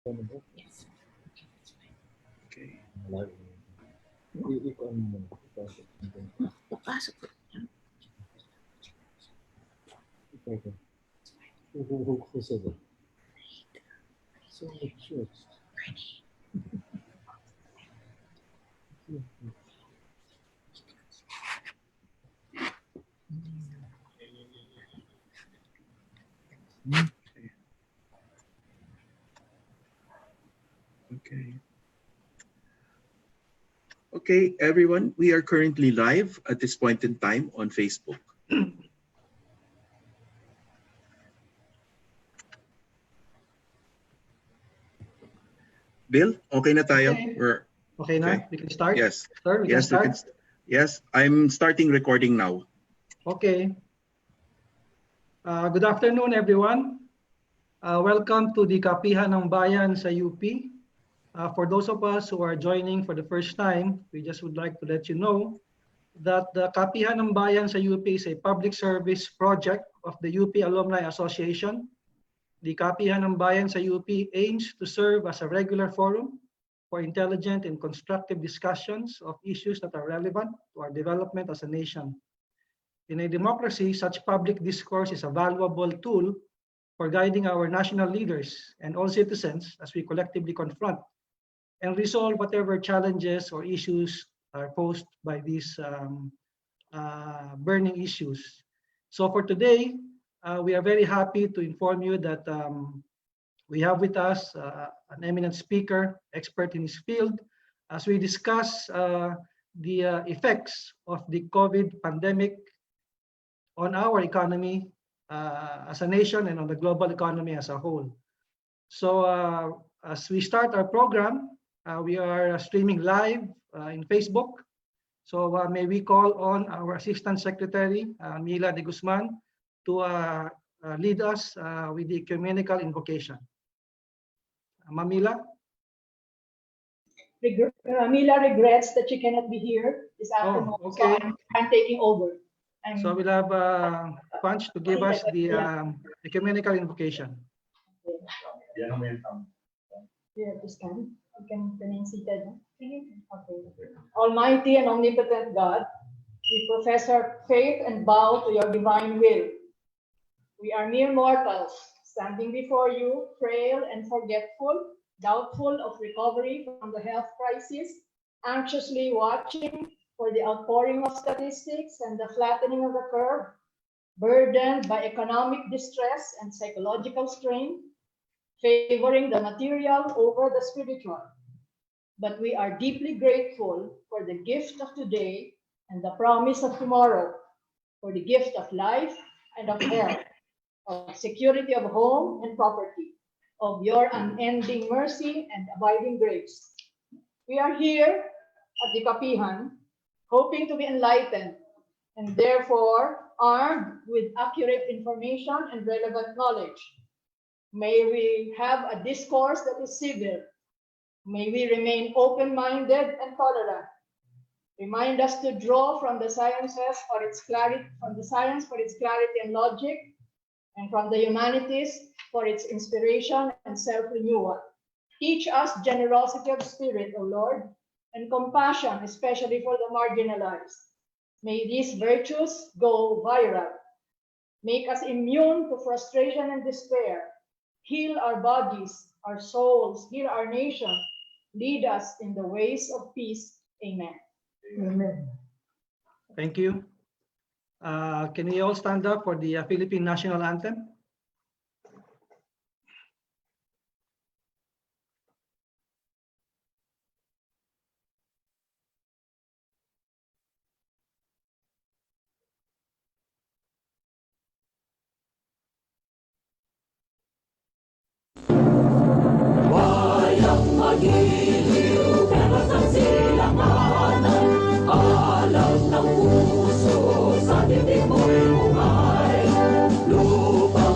Yes. Okay. Papasok ko. Okay. Okay, everyone, we are currently live at this point in time on Facebook. Bill, okay na tayo? Okay. Okay na? We can start? Yes. Sir, we Yes, can start? Yes, I'm starting recording now. Okay. Good afternoon, everyone. Welcome to the Kapihan ng Bayan sa UP. For those of us who are joining for the first time, we just would like to let you know that the Kapihan ng Bayan sa UP is a public service project of the UP Alumni Association. The Kapihan ng Bayan sa UP aims to serve as a regular forum for intelligent and constructive discussions of issues that are relevant to our development as a nation. In a democracy, such public discourse is a valuable tool for guiding our national leaders and all citizens as we collectively confront and resolve whatever challenges or issues are posed by these burning issues. So for today, we are very happy to inform you that we have with us an eminent speaker, expert in his field, as we discuss the effects of the COVID pandemic on our economy as a nation and on the global economy as a whole. So as we start our program, we are streaming live in Facebook. So may we call on our Assistant Secretary, Mila de Guzman, to lead us with the ecumenical invocation. Mamila? Mila regrets that she cannot be here this afternoon, okay. so I'm taking over. So we'll have Punch to give us the ecumenical invocation. Yeah, this time. You can remain seated. Okay. Almighty and omnipotent God, we profess our faith and bow to your divine will. We are mere mortals, standing before you, frail and forgetful, doubtful of recovery from the health crisis, anxiously watching for the outpouring of statistics and the flattening of the curve, burdened by economic distress and psychological strain, favoring the material over the spiritual. But we are deeply grateful for the gift of today and the promise of tomorrow, for the gift of life and of health, of security of home and property, of your unending mercy and abiding grace. We are here at the Kapihan, hoping to be enlightened and therefore armed with accurate information and relevant knowledge. May we have a discourse that is civil. May we remain open-minded and tolerant. Remind us to draw from the sciences for its clarity, and logic, and from the humanities for its inspiration and self-renewal. Teach us generosity of spirit, O Lord, and compassion, especially for the marginalized. May these virtues go viral. Make us immune to frustration and despair. Heal our bodies, our souls, heal our nation. Lead us in the ways of peace. Amen. Amen. Thank you. Can we all stand up for the Philippine National Anthem? Bayang magiliw, pero sa silanganan, alam ng puso, sa dibdib mo'y bumay. Lupa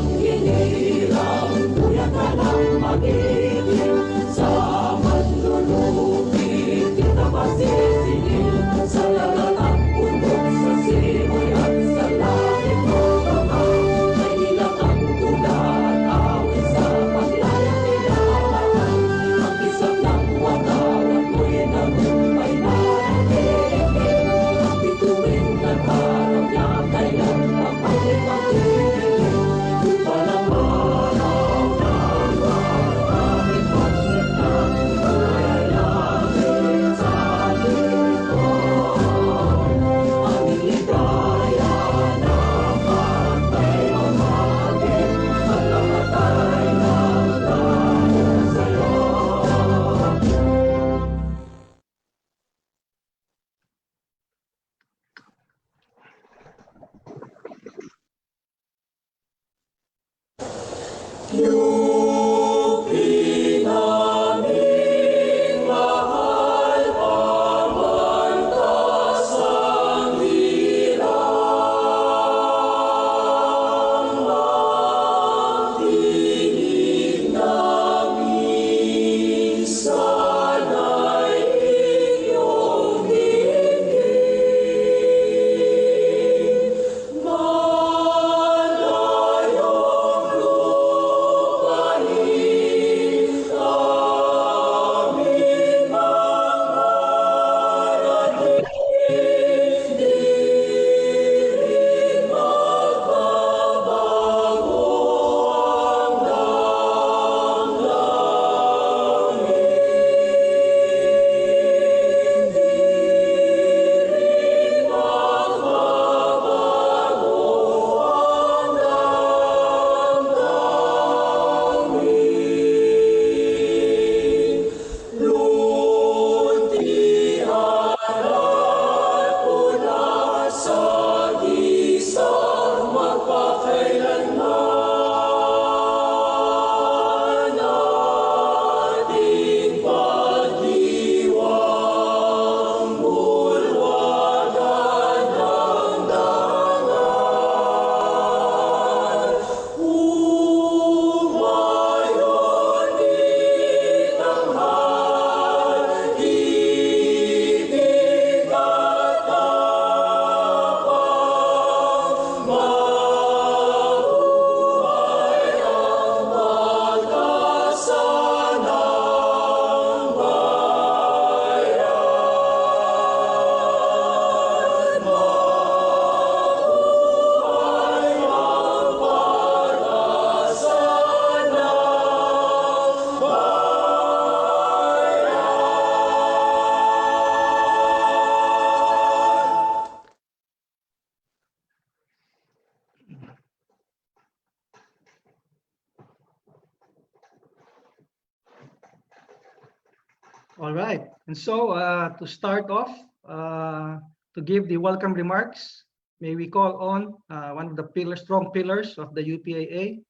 All right. And so to start off, to give the welcome remarks, may we call on one of the strong pillars of the UPAA,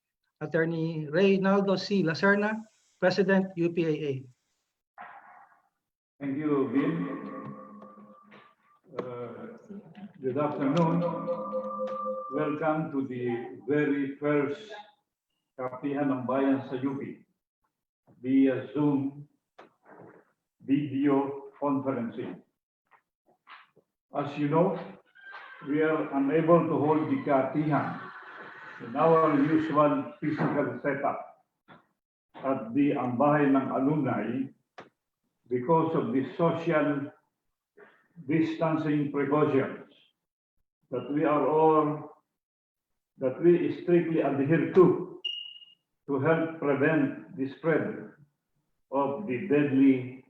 Attorney Reynaldo C. Lacerna, President, UPAA. Thank you, Bill. Good afternoon. Welcome to the very first Kapihan ng Bayan sa UP via Zoom video conferencing. As you know, we are unable to hold the Kapihan in our usual physical setup at the Ambahay ng Alumni because of the social distancing precautions that we strictly adhere to help prevent the spread of the deadly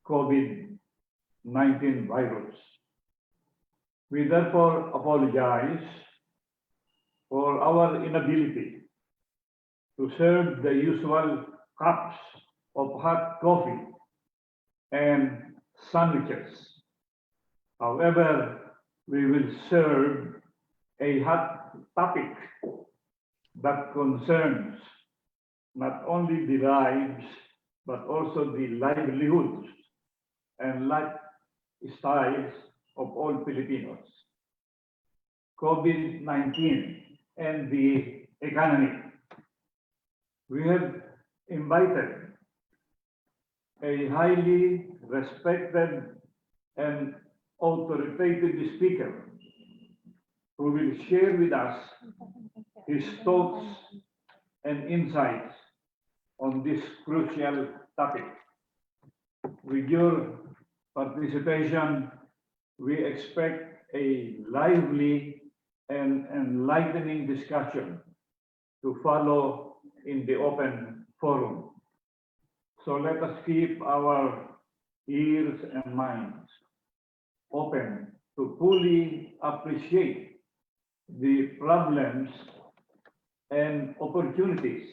COVID-19 virus. We therefore apologize for our inability to serve the usual cups of hot coffee and sandwiches. However, we will serve a hot topic that concerns not only the lives, but also the livelihoods and lifestyles of all Filipinos. COVID-19 and the economy. We have invited a highly respected and authoritative speaker who will share with us his thoughts and insights on this crucial topic. With your participation, we expect a lively and enlightening discussion to follow in the open forum. So let us keep our ears and minds open to fully appreciate the problems and opportunities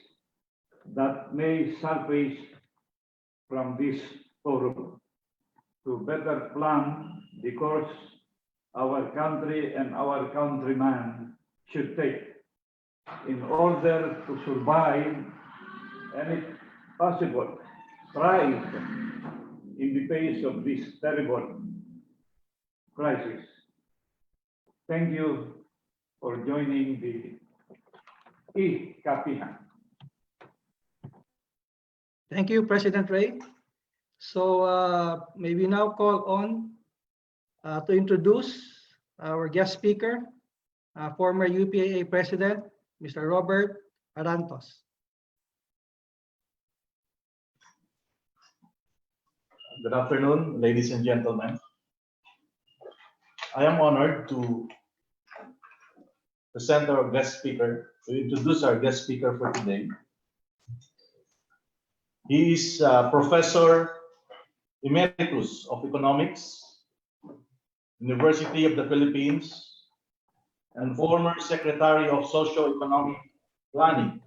that may surface from this forum to better plan the course our country and our countrymen should take in order to survive any possible thrive in the face of this terrible crisis. Thank you for joining the eKapihan. Thank you, President Ray. So may we now call on to introduce our guest speaker, former UPAA President, Mr. Robert Arantos. Good afternoon, ladies and gentlemen. I am honored to present our guest speaker, to introduce our guest speaker for today. He is Professor Emeritus of Economics, University of the Philippines, and former Secretary of Socio-Economic Planning,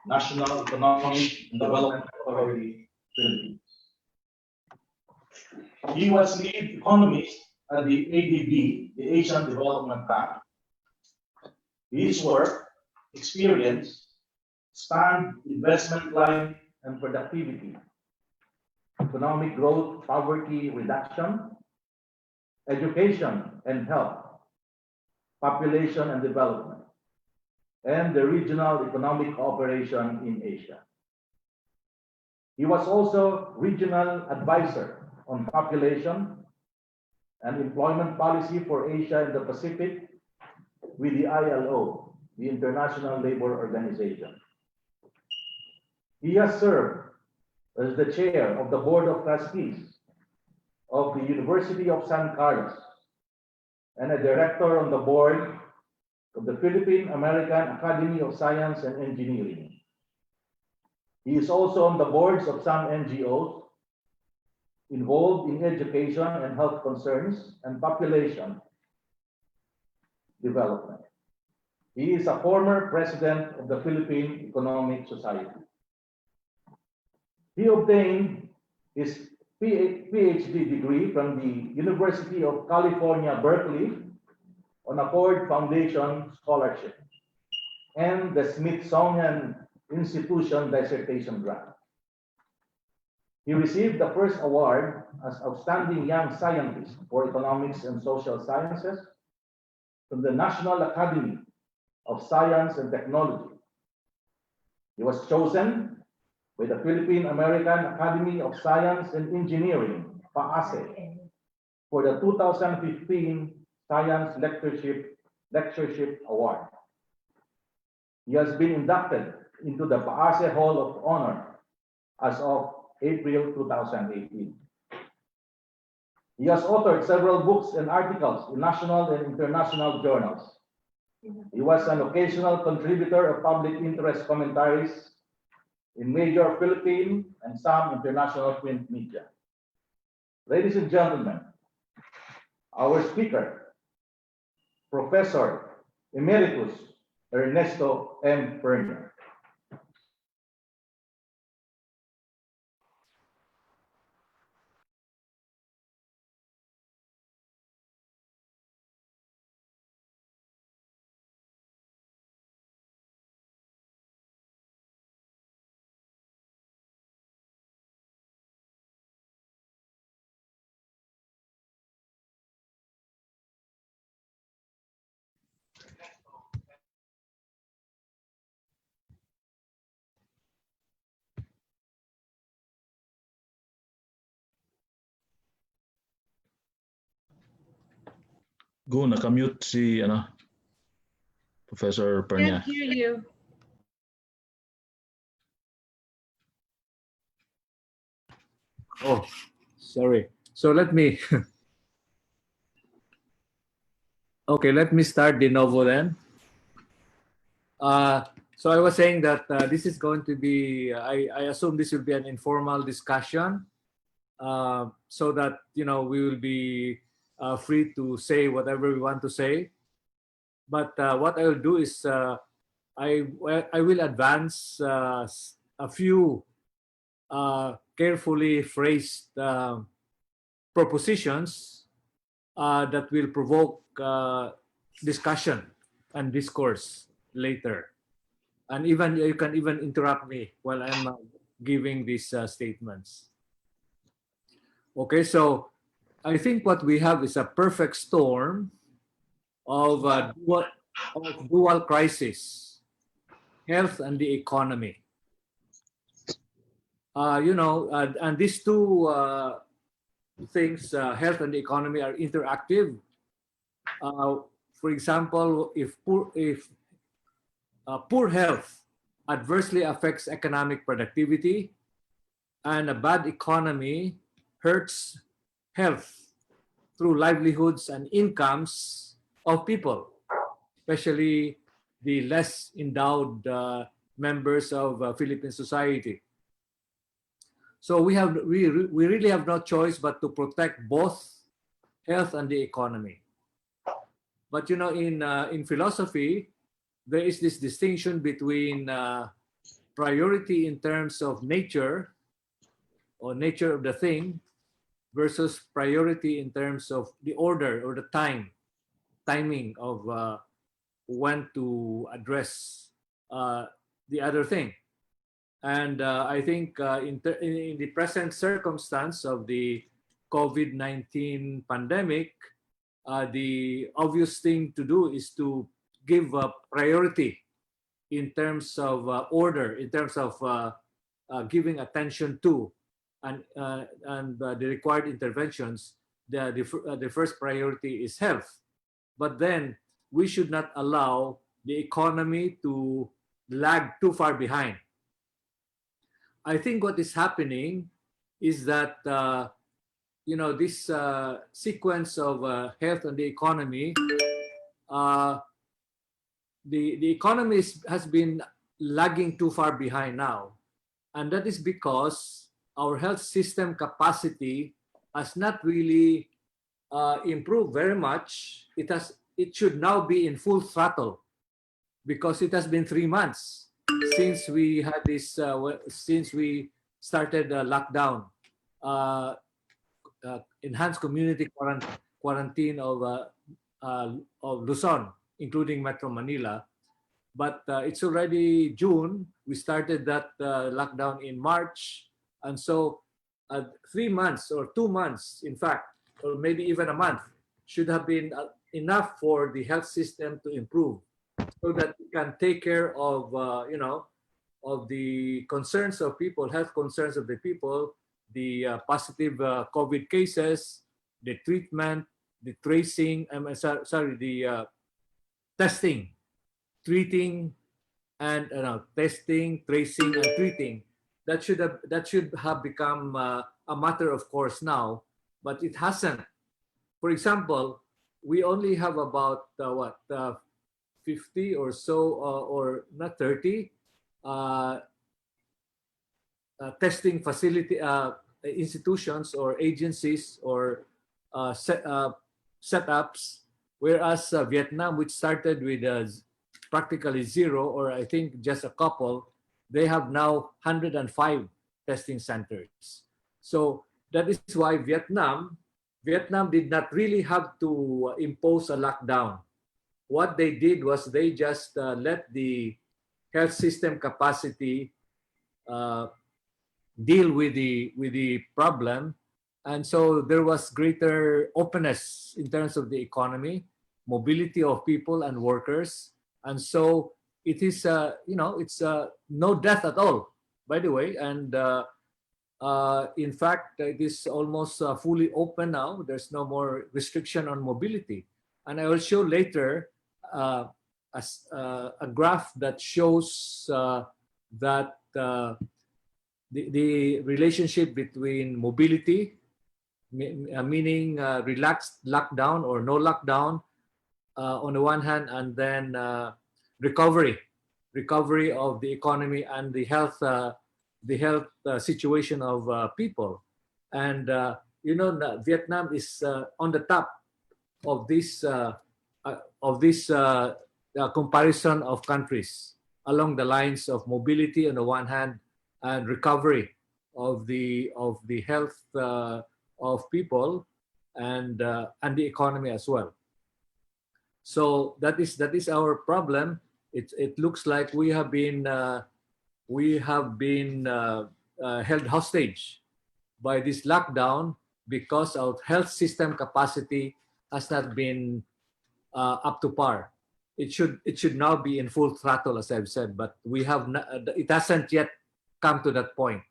National Economic and Development Authority, Philippines. He was lead economist at the ADB, the Asian Development Bank. His work, experience, spanned investment line and productivity, economic growth, poverty reduction, education and health, population and development, and the regional economic cooperation in Asia. He was also regional advisor on population and employment policy for Asia and the Pacific with the ILO, the International Labor Organization. He has served as the chair of the Board of Trustees of the University of San Carlos and a director on the board of the Philippine American Academy of Science and Engineering. He is also on the boards of some NGOs involved in education and health concerns and population development. He is a former president of the Philippine Economic Society. He obtained his PhD degree from the University of California, Berkeley on a Ford Foundation scholarship and the Smithsonian Institution dissertation grant. He received the first award as Outstanding Young Scientist for Economics and Social Sciences from the National Academy of Science and Technology. He was chosen by the Philippine American Academy of Science and Engineering, PAASE, for the 2015 Science Lectureship Award. He has been inducted into the PAASE Hall of Honor as of April 2018. He has authored several books and articles in national and international journals. He was an occasional contributor of public interest commentaries in major Philippine and some international print media. Ladies and gentlemen, our speaker, Professor Emeritus Ernesto M. Pernia. Go, nakamute si Professor Pernia. Can't hear you. Oh, sorry. So let me, okay, let me start de novo then. So I was saying that this is going to be, I assume this will be an informal discussion so that, we will be free to say whatever we want to say. But what I will do is I will advance a few carefully phrased propositions that will provoke discussion and discourse later. And even you can even interrupt me while I'm giving these statements. Okay, so I think what we have is a perfect storm of dual crisis, health and the economy. And these two things, health and the economy, are interactive. For example, if poor health adversely affects economic productivity, and a bad economy hurts health through livelihoods and incomes of people, especially the less endowed members of Philippine society. So we really have no choice but to protect both health and the economy. But in philosophy, there is this distinction between priority in terms of nature or nature of the thing versus priority in terms of the order or the timing of when to address the other thing. And I think in the present circumstance of the COVID-19 pandemic, the obvious thing to do is to give priority in terms of order, in terms of giving attention to and the required interventions. The first priority is health. But then we should not allow the economy to lag too far behind. I think what is happening is that this sequence of health and the economy, the economy has been lagging too far behind now, and that is because our health system capacity has not really improved very much. It should now be in full throttle because it has been 3 months since we had this since we started lockdown enhanced community quarantine of Luzon, including Metro Manila. But it's already June. We started that lockdown in March. And so 3 months or 2 months, in fact, or maybe even a month, should have been enough for the health system to improve so that we can take care of, of the concerns of people, health concerns of the people, the positive COVID cases, the treatment, the tracing, the testing, treating, and testing, tracing, and treating. That should have become a matter of course now, but it hasn't. For example, we only have about 50 or so, or not 30 testing facility institutions or agencies or setups, whereas Vietnam, which started with practically zero, or I think just a couple, they have now 105 testing centers. So that is why Vietnam did not really have to impose a lockdown. What they did was they just let the health system capacity deal with the problem, and so there was greater openness in terms of the economy, mobility of people and workers, and so it is it's no death at all, by the way, and in fact it is almost fully open now. There's no more restriction on mobility, and I will show later a graph that shows that the relationship between mobility, meaning relaxed lockdown or no lockdown on the one hand, and then recovery of the economy and the health situation of people. And Vietnam is on the top of this comparison of countries along the lines of mobility on the one hand and recovery of the health of people and the economy as well. So that is our problem. It looks like we have been held hostage by this lockdown because our health system capacity has not been up to par. It should now be in full throttle, as I've said, but it hasn't yet come to that point.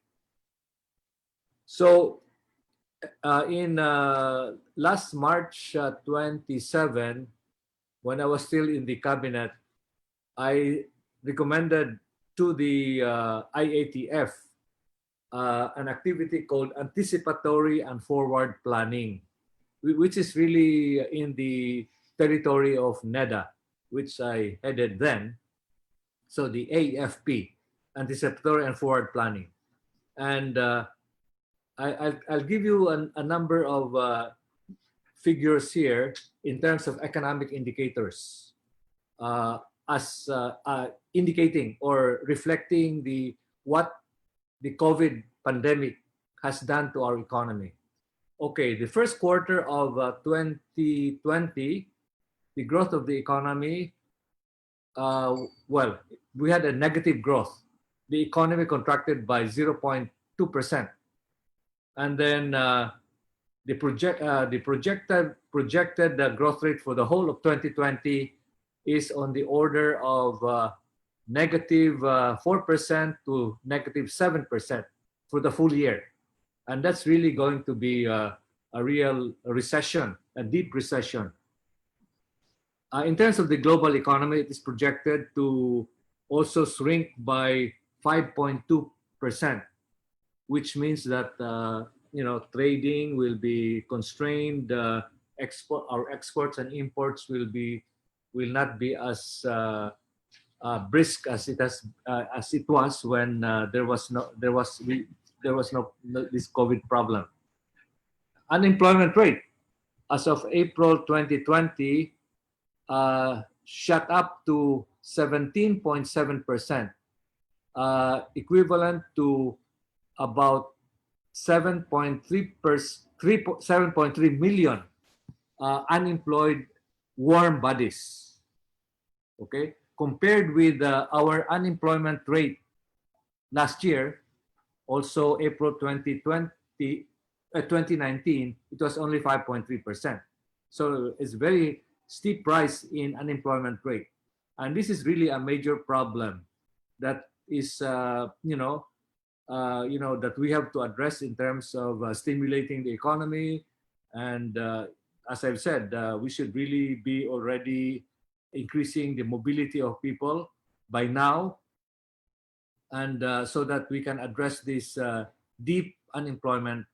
So in last March 27, when I was still in the cabinet, I recommended to the IATF an activity called anticipatory and forward planning, which is really in the territory of NEDA, which I headed then. So the AFP, anticipatory and forward planning. And I'll give you a number of figures here in terms of economic indicators as indicating or reflecting what the COVID pandemic has done to our economy. Okay, the first quarter of 2020, the growth of the economy, we had a negative growth. The economy contracted by 0.2%. And then the projected growth rate for the whole of 2020 is on the order of negative 4% to negative 7% for the full year. And that's really going to be a real recession, a deep recession. In terms of the global economy, it is projected to also shrink by 5.2%, which means that trading will be constrained. Our exports and imports will not be as brisk as it was when there was no this COVID problem. Unemployment rate as of April 2020 shot up to 17.7%, equivalent to about 7.3 7.3 million unemployed warm bodies. Okay, compared with our unemployment rate last year, also April 2019, it was only 5.3%. So it's very steep rise in unemployment rate. And this is really a major problem that is, that we have to address in terms of stimulating the economy. And as I've said, we should really be already increasing the mobility of people by now, and so that we can address this deep unemployment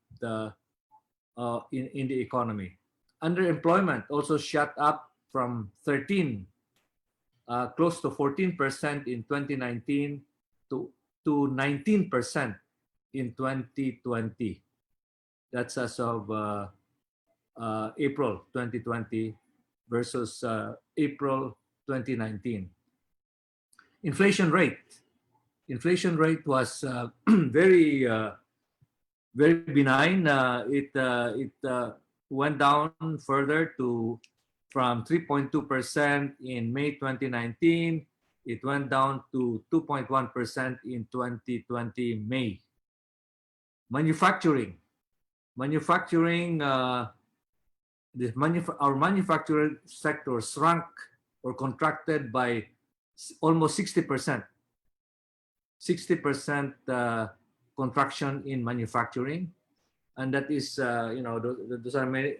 in the economy. Underemployment also shot up from 13, close to 14% in 2019 to 19% in 2020. That's as of April 2020 versus April 2019. Inflation rate was very benign. It went down further from 3.2% in May 2019. It went down to 2.1% in 2020 May. Manufacturing, our manufacturing sector shrunk or contracted by almost 60%. 60% contraction in manufacturing, and that is, those are many.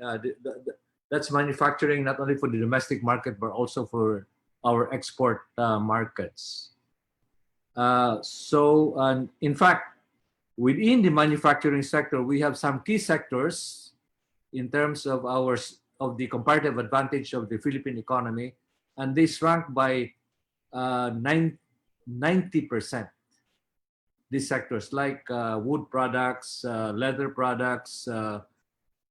That's manufacturing not only for the domestic market but also for our export markets. So, in fact, within the manufacturing sector, we have some key sectors in terms of the comparative advantage of the Philippine economy, and they shrunk by 90%. These sectors like wood products, leather products,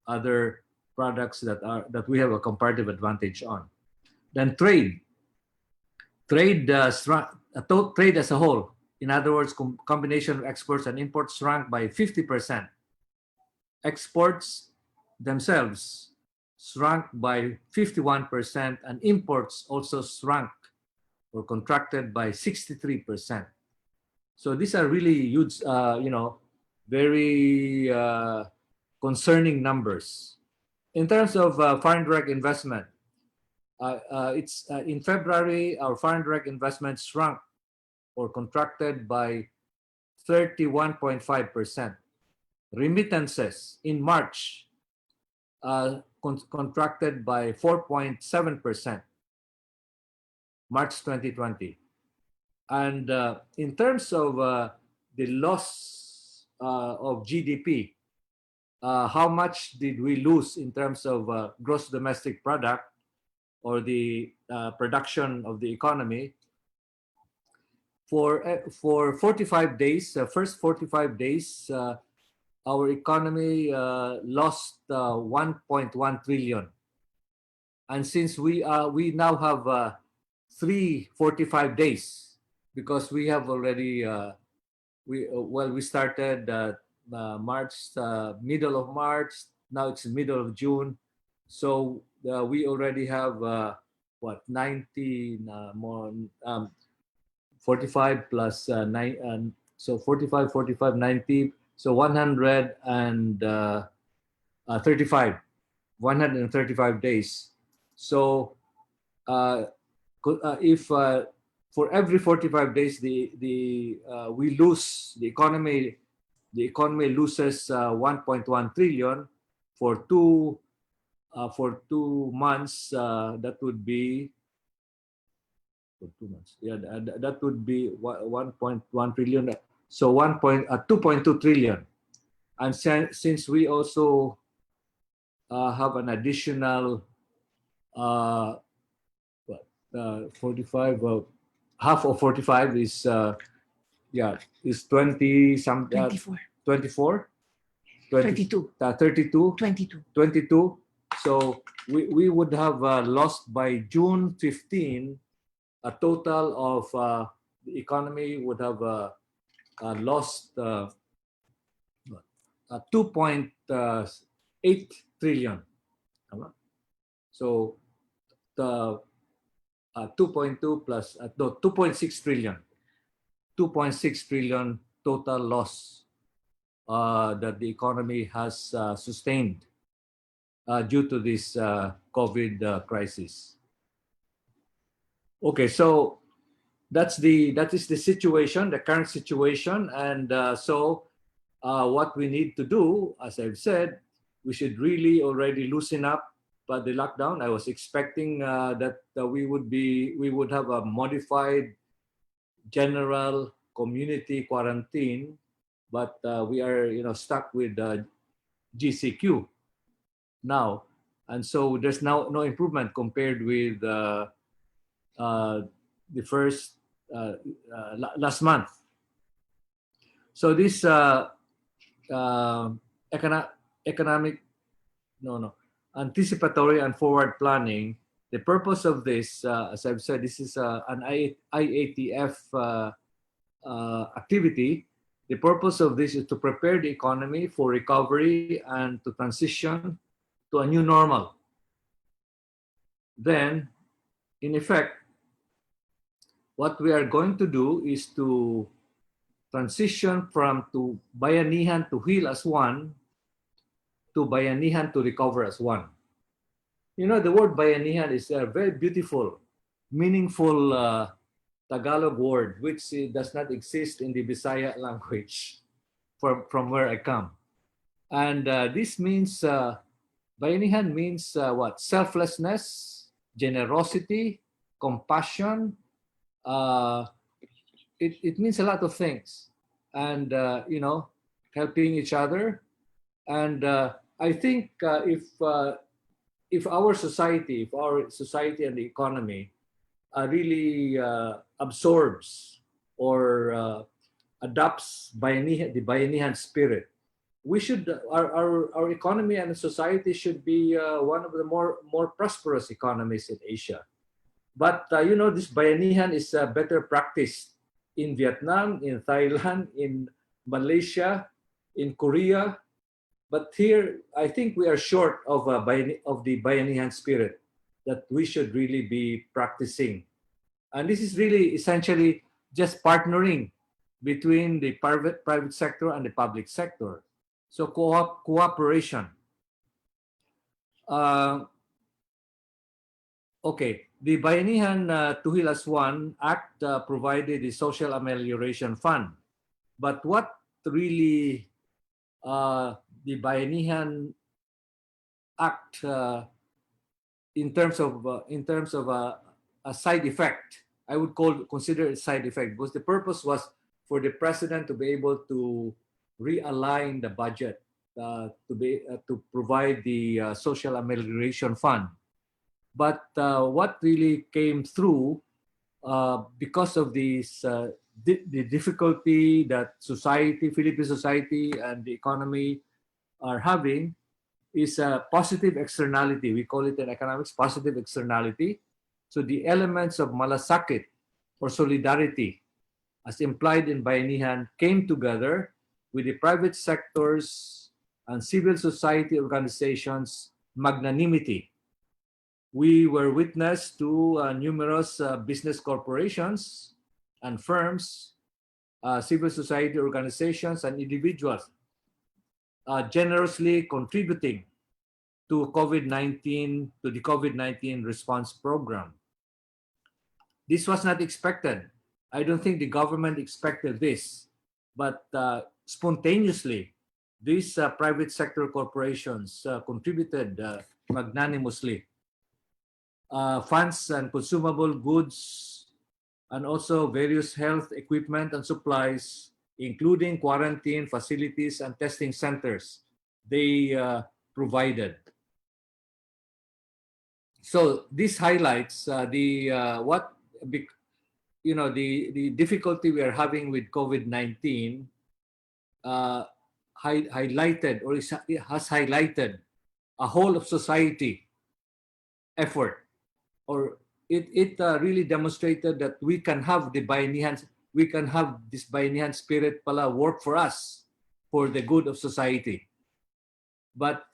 other products that we have a comparative advantage on. Then trade as a whole, in other words, combination of exports and imports, shrunk by 50%. Exports themselves shrunk by 51%, and imports also shrunk or contracted by 63%. So these are really huge, very concerning numbers. In terms of foreign direct investment, it's in February, our foreign direct investment shrunk or contracted by 31.5%. Remittances in March contracted by 4.7%, March 2020. And in terms of the loss of GDP, how much did we lose in terms of gross domestic product or the production of the economy? For 45 days, first 45 days, our economy lost 1.1 trillion. And since we now have 345 days, because we have already we started March, middle of March. Now it's the middle of June, so we already have 90 more 45 plus 9, so 45, 90, so 135 days. So if for every 45 days we lose, the economy loses 1.1 trillion for 2 months. That would be for 2 months. Yeah, that would be 1.1 trillion. So 2.2 trillion. And since we also have an additional 45. Half of 45 is is 20 some 24 32 22. So we would have lost by June 15 a total of the economy would have lost 2.7 8 trillion. Tama? So the 2.2 plus no, 2.6 trillion. 2.6 trillion total loss that the economy has sustained due to this COVID crisis. Okay, so that is the situation, the current situation, and what we need to do, as I've said, we should really already loosen up the lockdown. I was expecting that we would have a modified general community quarantine, but we are stuck with GCQ now, and so there's now no improvement compared with the first last month. So this economic anticipatory and forward planning. The purpose of this, as I've said, this is an IATF activity. The purpose of this is to prepare the economy for recovery and to transition to a new normal. Then, in effect, what we are going to do is to transition from to bayanihan to heal as one, to bayanihan to recover as one. You know, the word bayanihan is a very beautiful, meaningful Tagalog word, which does not exist in the Bisaya language from where I come. And this means, bayanihan means what? Selflessness, generosity, compassion. It means a lot of things. And, helping each other. And I think if our society and the economy really absorbs or adopts the bayanihan spirit, we should our economy and society should be one of the more prosperous economies in Asia. But this bayanihan is better practiced in Vietnam, in Thailand, in Malaysia, in Korea. But here, I think we are short of the bayanihan spirit that we should really be practicing. And this is really essentially just partnering between the private sector and the public sector. So cooperation. Okay, the Bayanihan Tuhil as One Act provided the Social Amelioration Fund. But what really the Bayanihan Act in terms of a side effect, I would consider it side effect, because the purpose was for the president to be able to realign the budget to provide the Social Amelioration Fund. But what really came through because of this the difficulty that Philippine society and the economy are having is a positive externality. We call it in economics positive externality. So the elements of malasakit or solidarity as implied in Bayanihan came together with the private sectors and civil society organizations' magnanimity. We were witness to numerous business corporations and firms, civil society organizations and individuals generously contributing to the COVID-19 response program. This was not expected. I don't think the government expected this, but spontaneously, these private sector corporations contributed magnanimously. Funds and consumable goods, and also various health equipment and supplies, including quarantine facilities and testing centers, they provided. So this highlights the difficulty we are having with COVID-19 highlighted, or it has highlighted a whole of society effort, or it really demonstrated that we can have this bayanihan spirit pala work for us for the good of society. but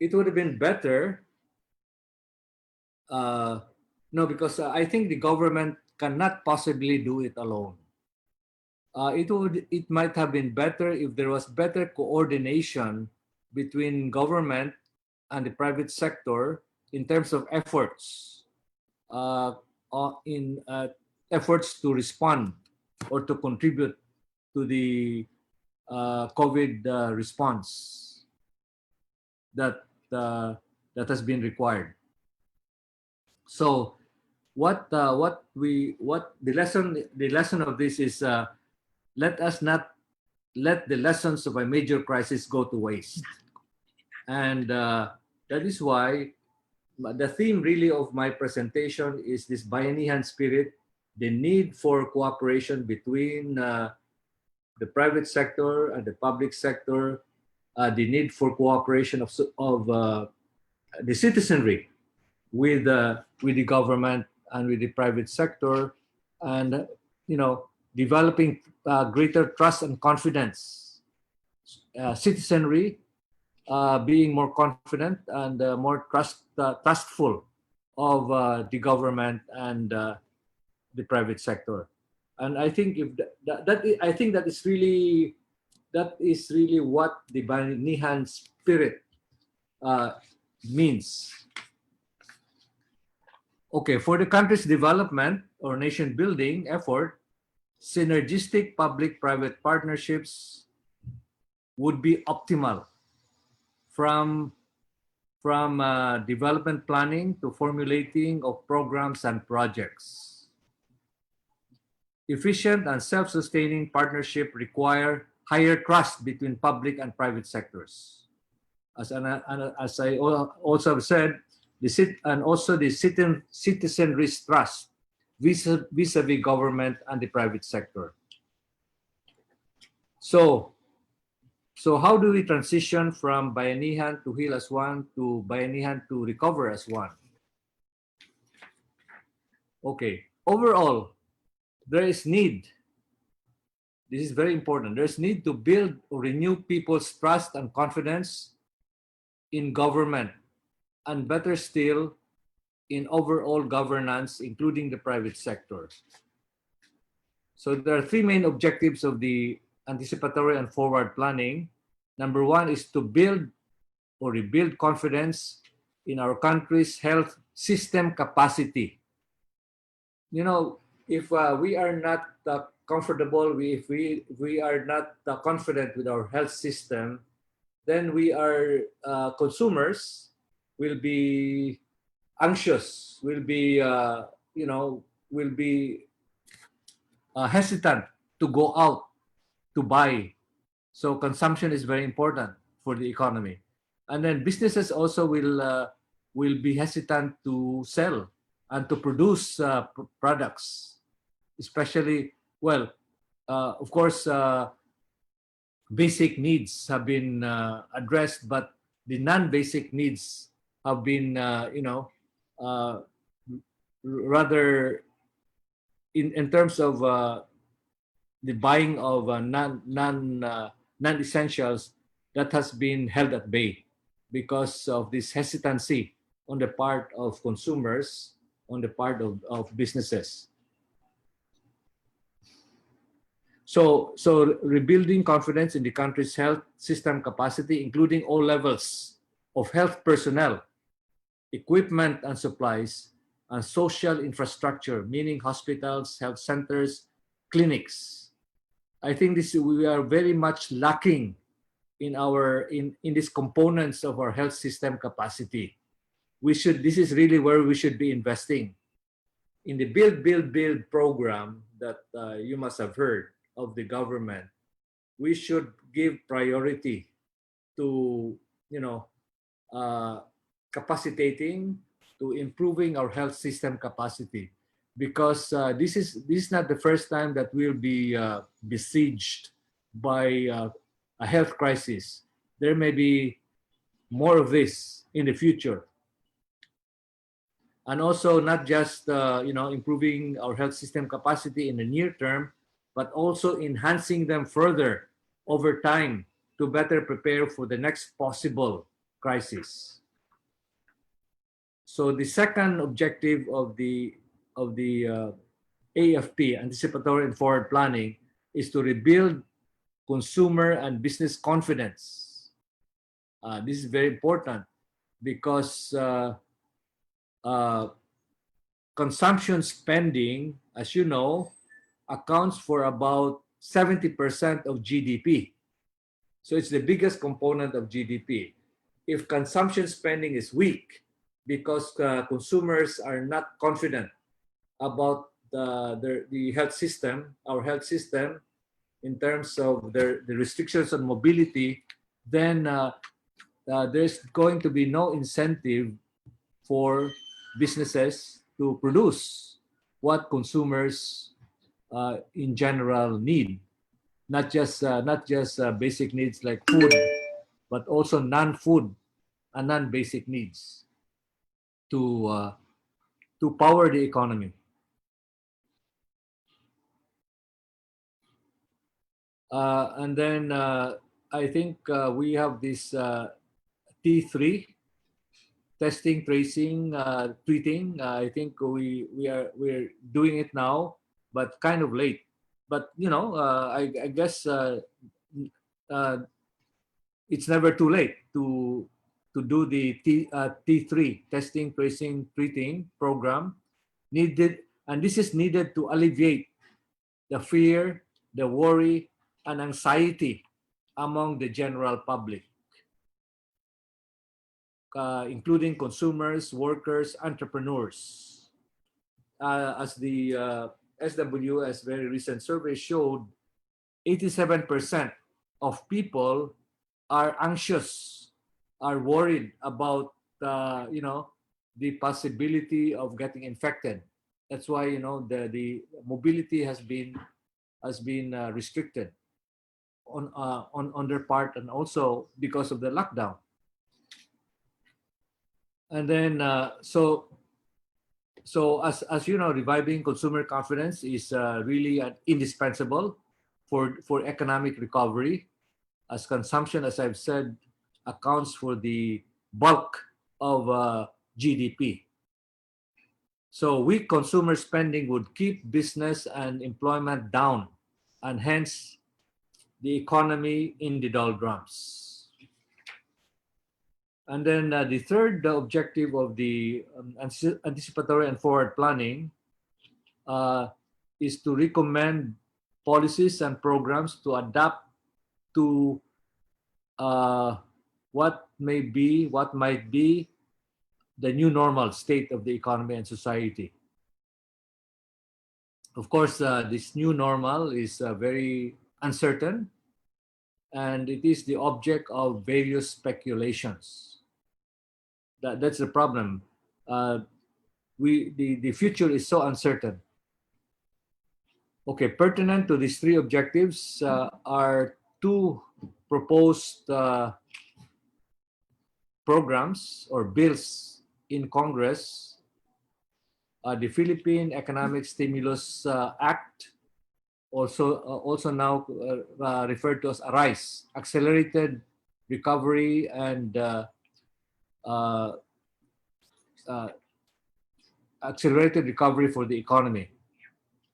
it would have been better. No, because I think the government cannot possibly do it alone. It might have been better if there was better coordination between government and the private sector in terms of efforts, in efforts to respond or to contribute to the COVID response that has been required. So, what the lesson of this is, let us not let the lessons of a major crisis go to waste, and that is why the theme really of my presentation is this Bayanihan spirit, the need for cooperation between the private sector and the public sector, the need for cooperation of the citizenry with the government and with the private sector, and developing greater trust and confidence. Citizenry being more confident and more trustful of the government and the private sector. And I think if I think that is really what the Bayanihan spirit means. Okay, for the country's development or nation building effort, synergistic public-private partnerships would be optimal, from development planning to formulating of programs and projects. Efficient and self-sustaining partnership require higher trust between public and private sectors. As I also have said, the citizenry's trust vis-a-vis government and the private sector. So how do we transition from Bayanihan to heal as one to Bayanihan to recover as one? Okay, overall, there is need. This is very important. There's need to build or renew people's trust and confidence in government, and better still, in overall governance, including the private sector. So there are three main objectives of the anticipatory and forward planning. Number one is to build or rebuild confidence in our country's health system capacity. If we are not comfortable, if we are not confident with our health system, then we are consumers will be anxious, will be hesitant to go out to buy. So consumption is very important for the economy, and then businesses also will be hesitant to sell and to produce products, especially of course, basic needs have been addressed, but the non-basic needs have been, rather in terms of the buying of non-essentials, that has been held at bay because of this hesitancy on the part of consumers, on the part of businesses. So rebuilding confidence in the country's health system capacity, including all levels of health personnel, equipment and supplies, and social infrastructure, meaning hospitals, health centers, clinics. I think we are very much lacking in these components of our health system capacity. This is really where we should be investing. In the build program that you must have heard of the government, we should give priority to capacitating, to improving our health system capacity, because this is not the first time that we'll be besieged by a health crisis. There may be more of this in the future. And also not just improving our health system capacity in the near term, but also enhancing them further over time to better prepare for the next possible crisis. So the second objective of the AFP, anticipatory and forward planning, is to rebuild consumer and business confidence. This is very important because consumption spending, as you know, accounts for about 70% of GDP. So it's the biggest component of GDP. If consumption spending is weak because consumers are not confident about the health system, our health system, in terms of the restrictions on mobility, then there's going to be no incentive for businesses to produce what consumers in general need. Not just basic needs like food, but also non-food and non-basic needs to power the economy. And then I think we have this T3, testing, tracing, treating. I think we're doing it now, but kind of late. But you know, I guess it's never too late to do the T3, testing, tracing, treating program needed, and this is needed to alleviate the fear, the worry, and anxiety among the general public, including consumers, workers, entrepreneurs. As the SWS very recent survey showed, 87% of people are anxious, are worried about the possibility of getting infected. That's why the mobility has been restricted on their part, and also because of the lockdown. And then so as you know, reviving consumer confidence is really indispensable for economic recovery, as consumption, as I've said, accounts for the bulk of GDP. So weak consumer spending would keep business and employment down, and hence the economy in the doldrums. And then the third objective of the anticipatory and forward planning is to recommend policies and programs to adapt to what might be the new normal state of the economy and society. Of course, this new normal is very uncertain, and it is the object of various speculations. That's the problem. The future is so uncertain. Okay, pertinent to these three objectives are two proposed programs or bills in Congress. The Philippine Economic Stimulus Act, also now referred to as ARISE, Accelerated Recovery and Accelerated Recovery for the Economy,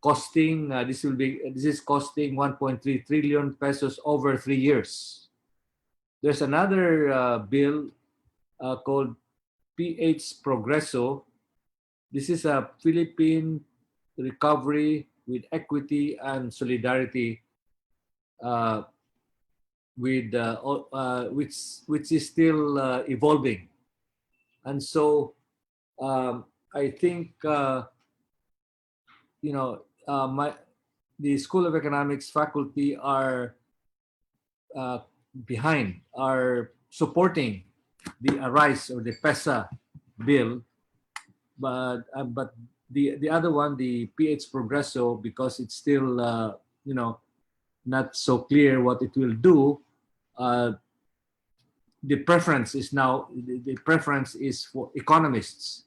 costing this is costing 1.3 trillion pesos over 3 years. There's another bill called PH Progreso. This is a Philippine recovery with equity and solidarity, which is still evolving. And so I think the School of Economics faculty are supporting the ARISE or the PESA bill, but the other one, the PH Progreso, because it's still not so clear what it will do. The preference is for economists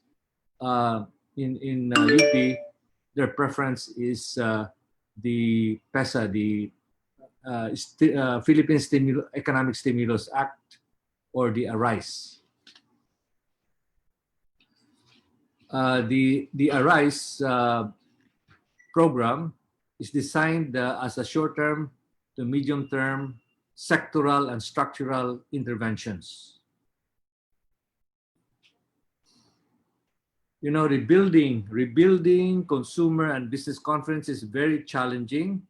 in UP. Their preference is the PESA, the Philippine Economic Stimulus Act, or the ARISE. The ARISE program is designed as a short-term to medium-term sectoral and structural interventions. You know, rebuilding consumer and business confidence is very challenging,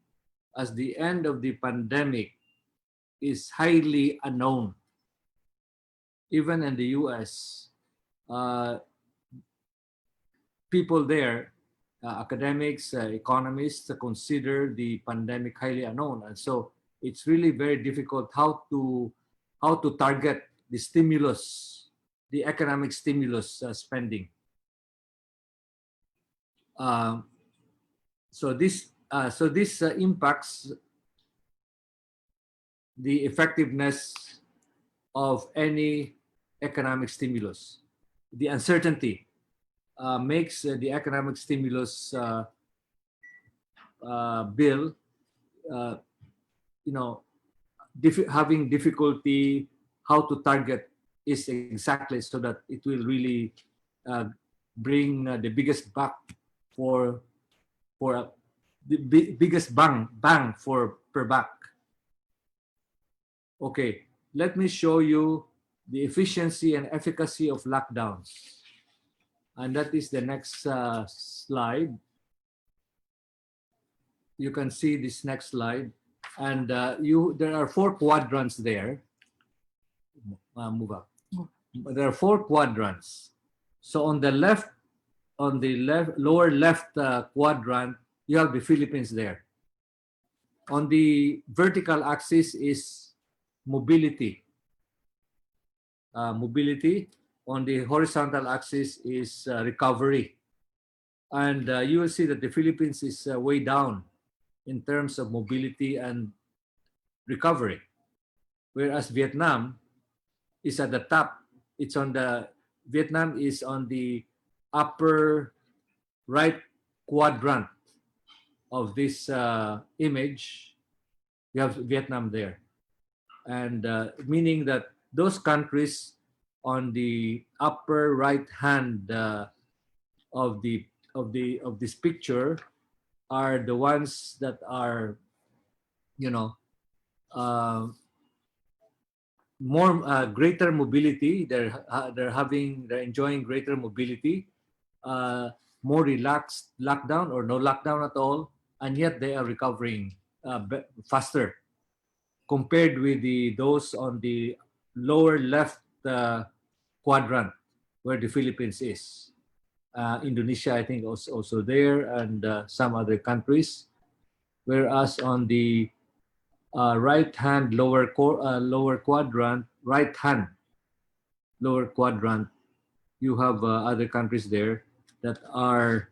as the end of the pandemic is highly unknown. Even in the US, people there, academics, economists, consider the pandemic highly unknown, and so it's really very difficult how to target the stimulus, the economic stimulus spending. So this impacts the effectiveness of any economic stimulus. The uncertainty makes the economic stimulus bill, having difficulty how to target is exactly so that it will really bring the biggest buck for the biggest bang for per buck. Okay, let me show you the efficiency and efficacy of lockdowns. And that is the next slide. You can see this next slide. And there are 4 quadrants there. Move up. There are 4 quadrants. So on the lower left quadrant, you have the Philippines there. On the vertical axis is mobility. On the horizontal axis is recovery. And you will see that the Philippines is way down in terms of mobility and recovery, whereas Vietnam is at the top. Vietnam is on the upper right quadrant of this image. You have Vietnam there, and meaning that those countries on the upper right hand of this picture are the ones that are, more greater mobility. They're enjoying greater mobility, more relaxed lockdown or no lockdown at all, and yet they are recovering faster compared with those on the lower left quadrant where the Philippines is. Indonesia, I think, also there, and some other countries. Whereas on the right-hand lower quadrant, you have other countries there that are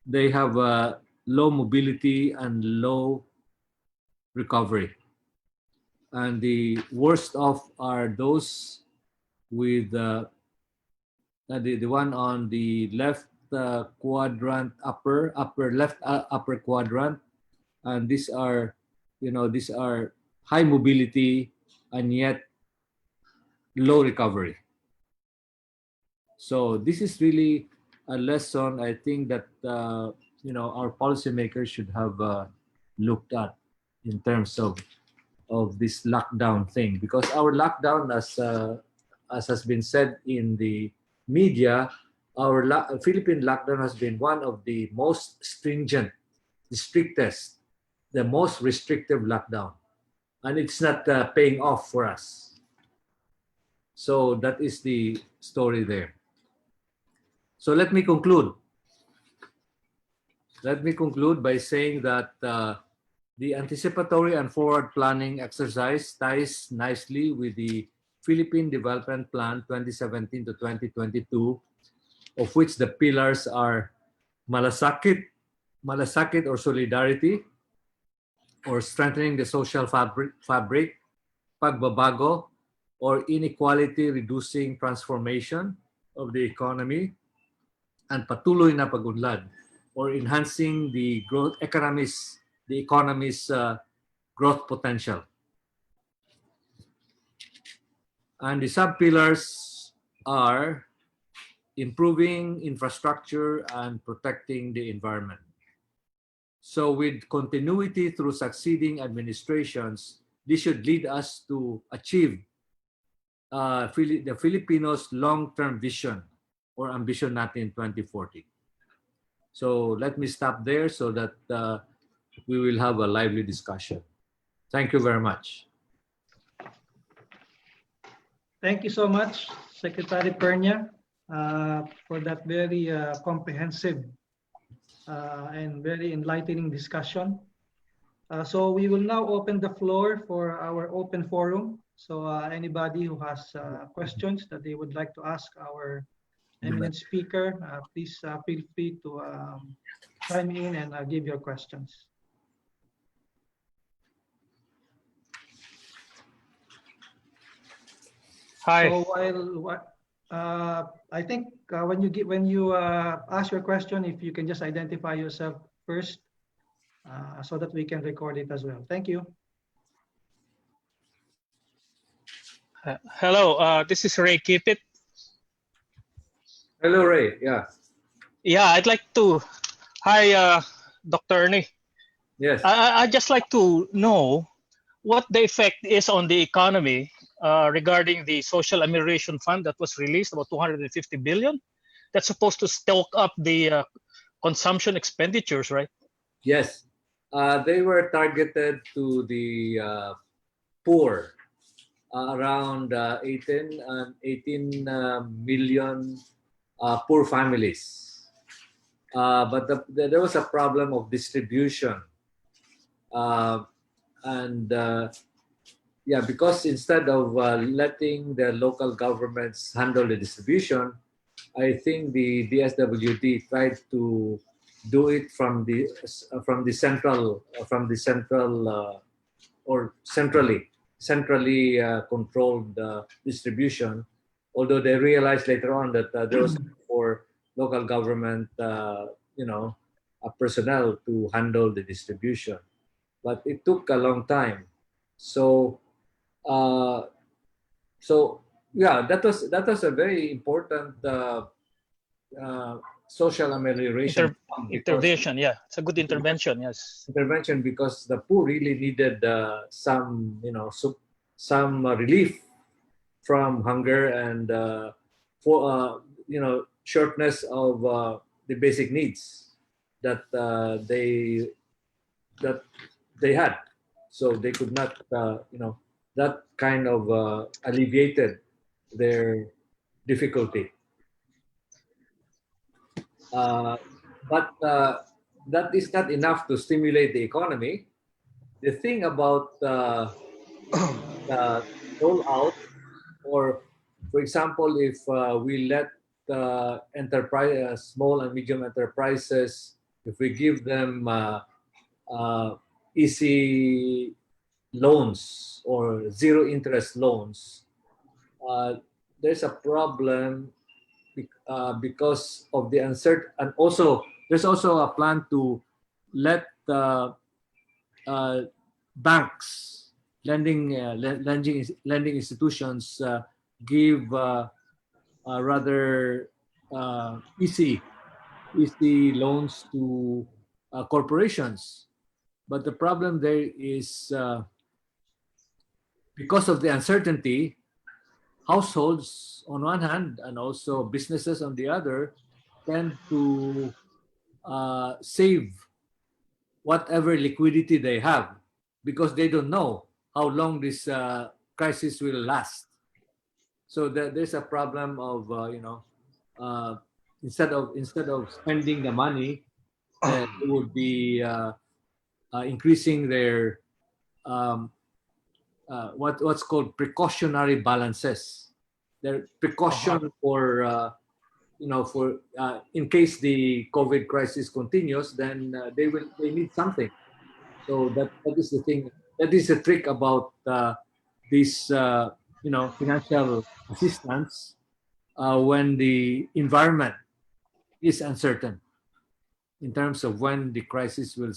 they have low mobility and low recovery, and the worst off are those with the one on the left quadrant, upper left upper quadrant, and these are high mobility and yet low recovery. So this is really a lesson, I think, that our policymakers should have looked at in terms of this lockdown thing, because our lockdown, as has been said in the media, our Philippine lockdown has been one of the most stringent, the strictest, the most restrictive lockdown, and it's not paying off for us. So that is the story there. So let me conclude. Let me conclude by saying that the anticipatory and forward planning exercise ties nicely with the Philippine Development Plan 2017 to 2022, of which the pillars are malasakit or solidarity, or strengthening the social fabric, pagbabago, or inequality reducing transformation of the economy, and patuloy na pagunlad, or enhancing the economy's growth potential. And the sub-pillars are improving infrastructure and protecting the environment. So with continuity through succeeding administrations, this should lead us to achieve the Filipinos' long-term vision or ambition natin 2040. So let me stop there so that we will have a lively discussion. Thank you very much. Thank you so much, Secretary Pernia, for that very comprehensive and very enlightening discussion. So we will now open the floor for our open forum. So anybody who has questions that they would like to ask our eminent speaker, please feel free to chime in and give your questions. Hi. So I think when you ask your question, if you can just identify yourself first, so that we can record it as well. Thank you. Hello, this is Ray Kipit. Hello, Ray. Yeah. Yeah, I'd like to. Hi, Dr. Ernie. Yes. I'd just like to know what the effect is on the economy regarding the social amelioration fund that was released, about 250 billion. That's supposed to stoke up the consumption expenditures, right? Yes. They were targeted to the poor, around 18 million poor families. But there was a problem of distribution. Yeah, because instead of letting the local governments handle the distribution, I think the DSWD tried to do it from the central or centrally controlled distribution. Although they realized later on that there was for local government, personnel to handle the distribution, but it took a long time. So yeah, that was a very important social amelioration intervention. Yeah, it's a good intervention. Yes, intervention because the poor really needed some relief from hunger and for shortness of the basic needs that they had, so they could not that kind of alleviated their difficulty. But that is not enough to stimulate the economy. The thing about rollout, or for example, if we let small and medium enterprises, if we give them easy loans or zero interest loans, there's a problem because of the uncertain, and also there's also a plan to let banks, lending institutions give rather easy loans to corporations. But the problem there is because of the uncertainty, households on one hand and also businesses on the other tend to save whatever liquidity they have because they don't know how long this crisis will last. So there's a problem of instead of spending the money, they would be increasing their what's called precautionary balances. Their precaution for in case the COVID crisis continues, then they need something. So that is the thing. That is the trick about this financial assistance when the environment is uncertain. in terms of when the crisis will,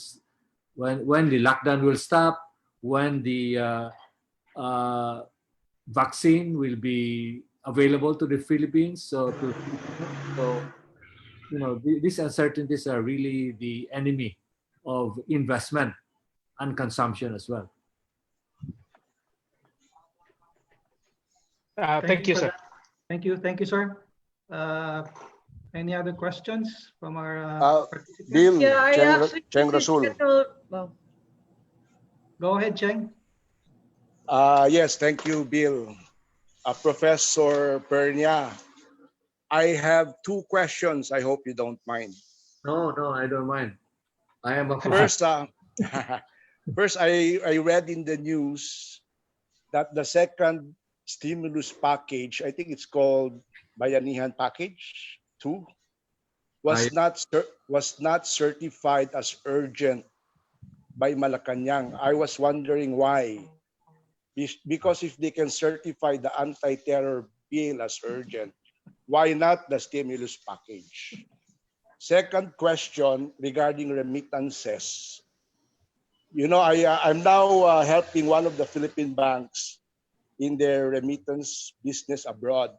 when the lockdown will stop, when the vaccine will be available to the Philippines. So these uncertainties are really the enemy of investment and consumption as well. Thank you, for sir. that. Thank you, sir. Any other questions from our participants? Bill, Yeah, I actually Cheng Rasul. well, Go ahead, Cheng. Yes, thank you, Bill. Professor Pernia, I have two questions. I hope you don't mind. No, I don't mind. I am a First, first I read in the news that the second stimulus package, I think it's called Bayanihan Package 2, was not certified as urgent by Malacanang. I was wondering why. Because if they can certify the anti-terror bill as urgent, why not the stimulus package? Second question regarding remittances. You know, I'm now helping one of the Philippine banks in their remittance business abroad.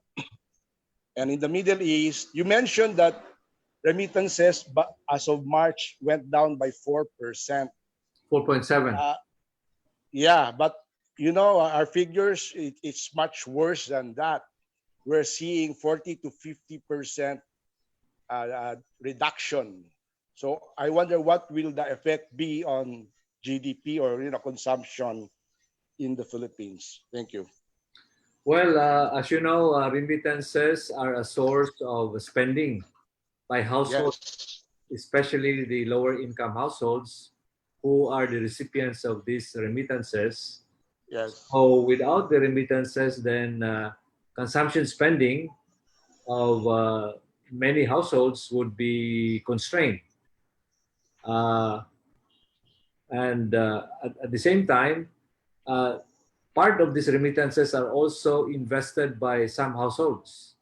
And in the Middle East, you mentioned that remittances as of March went down by 4%. 4.7. Yeah, but you know, our figures, it's much worse than that. We're seeing 40 to 50% reduction. So I wonder what will the effect be on GDP or consumption in the Philippines? Thank you. Well, as you know, remittances are a source of spending by households, especially the lower income households who are the recipients of these remittances. Yes. So without the remittances, then consumption spending of many households would be constrained. And at the same time, part of these remittances are also invested by some households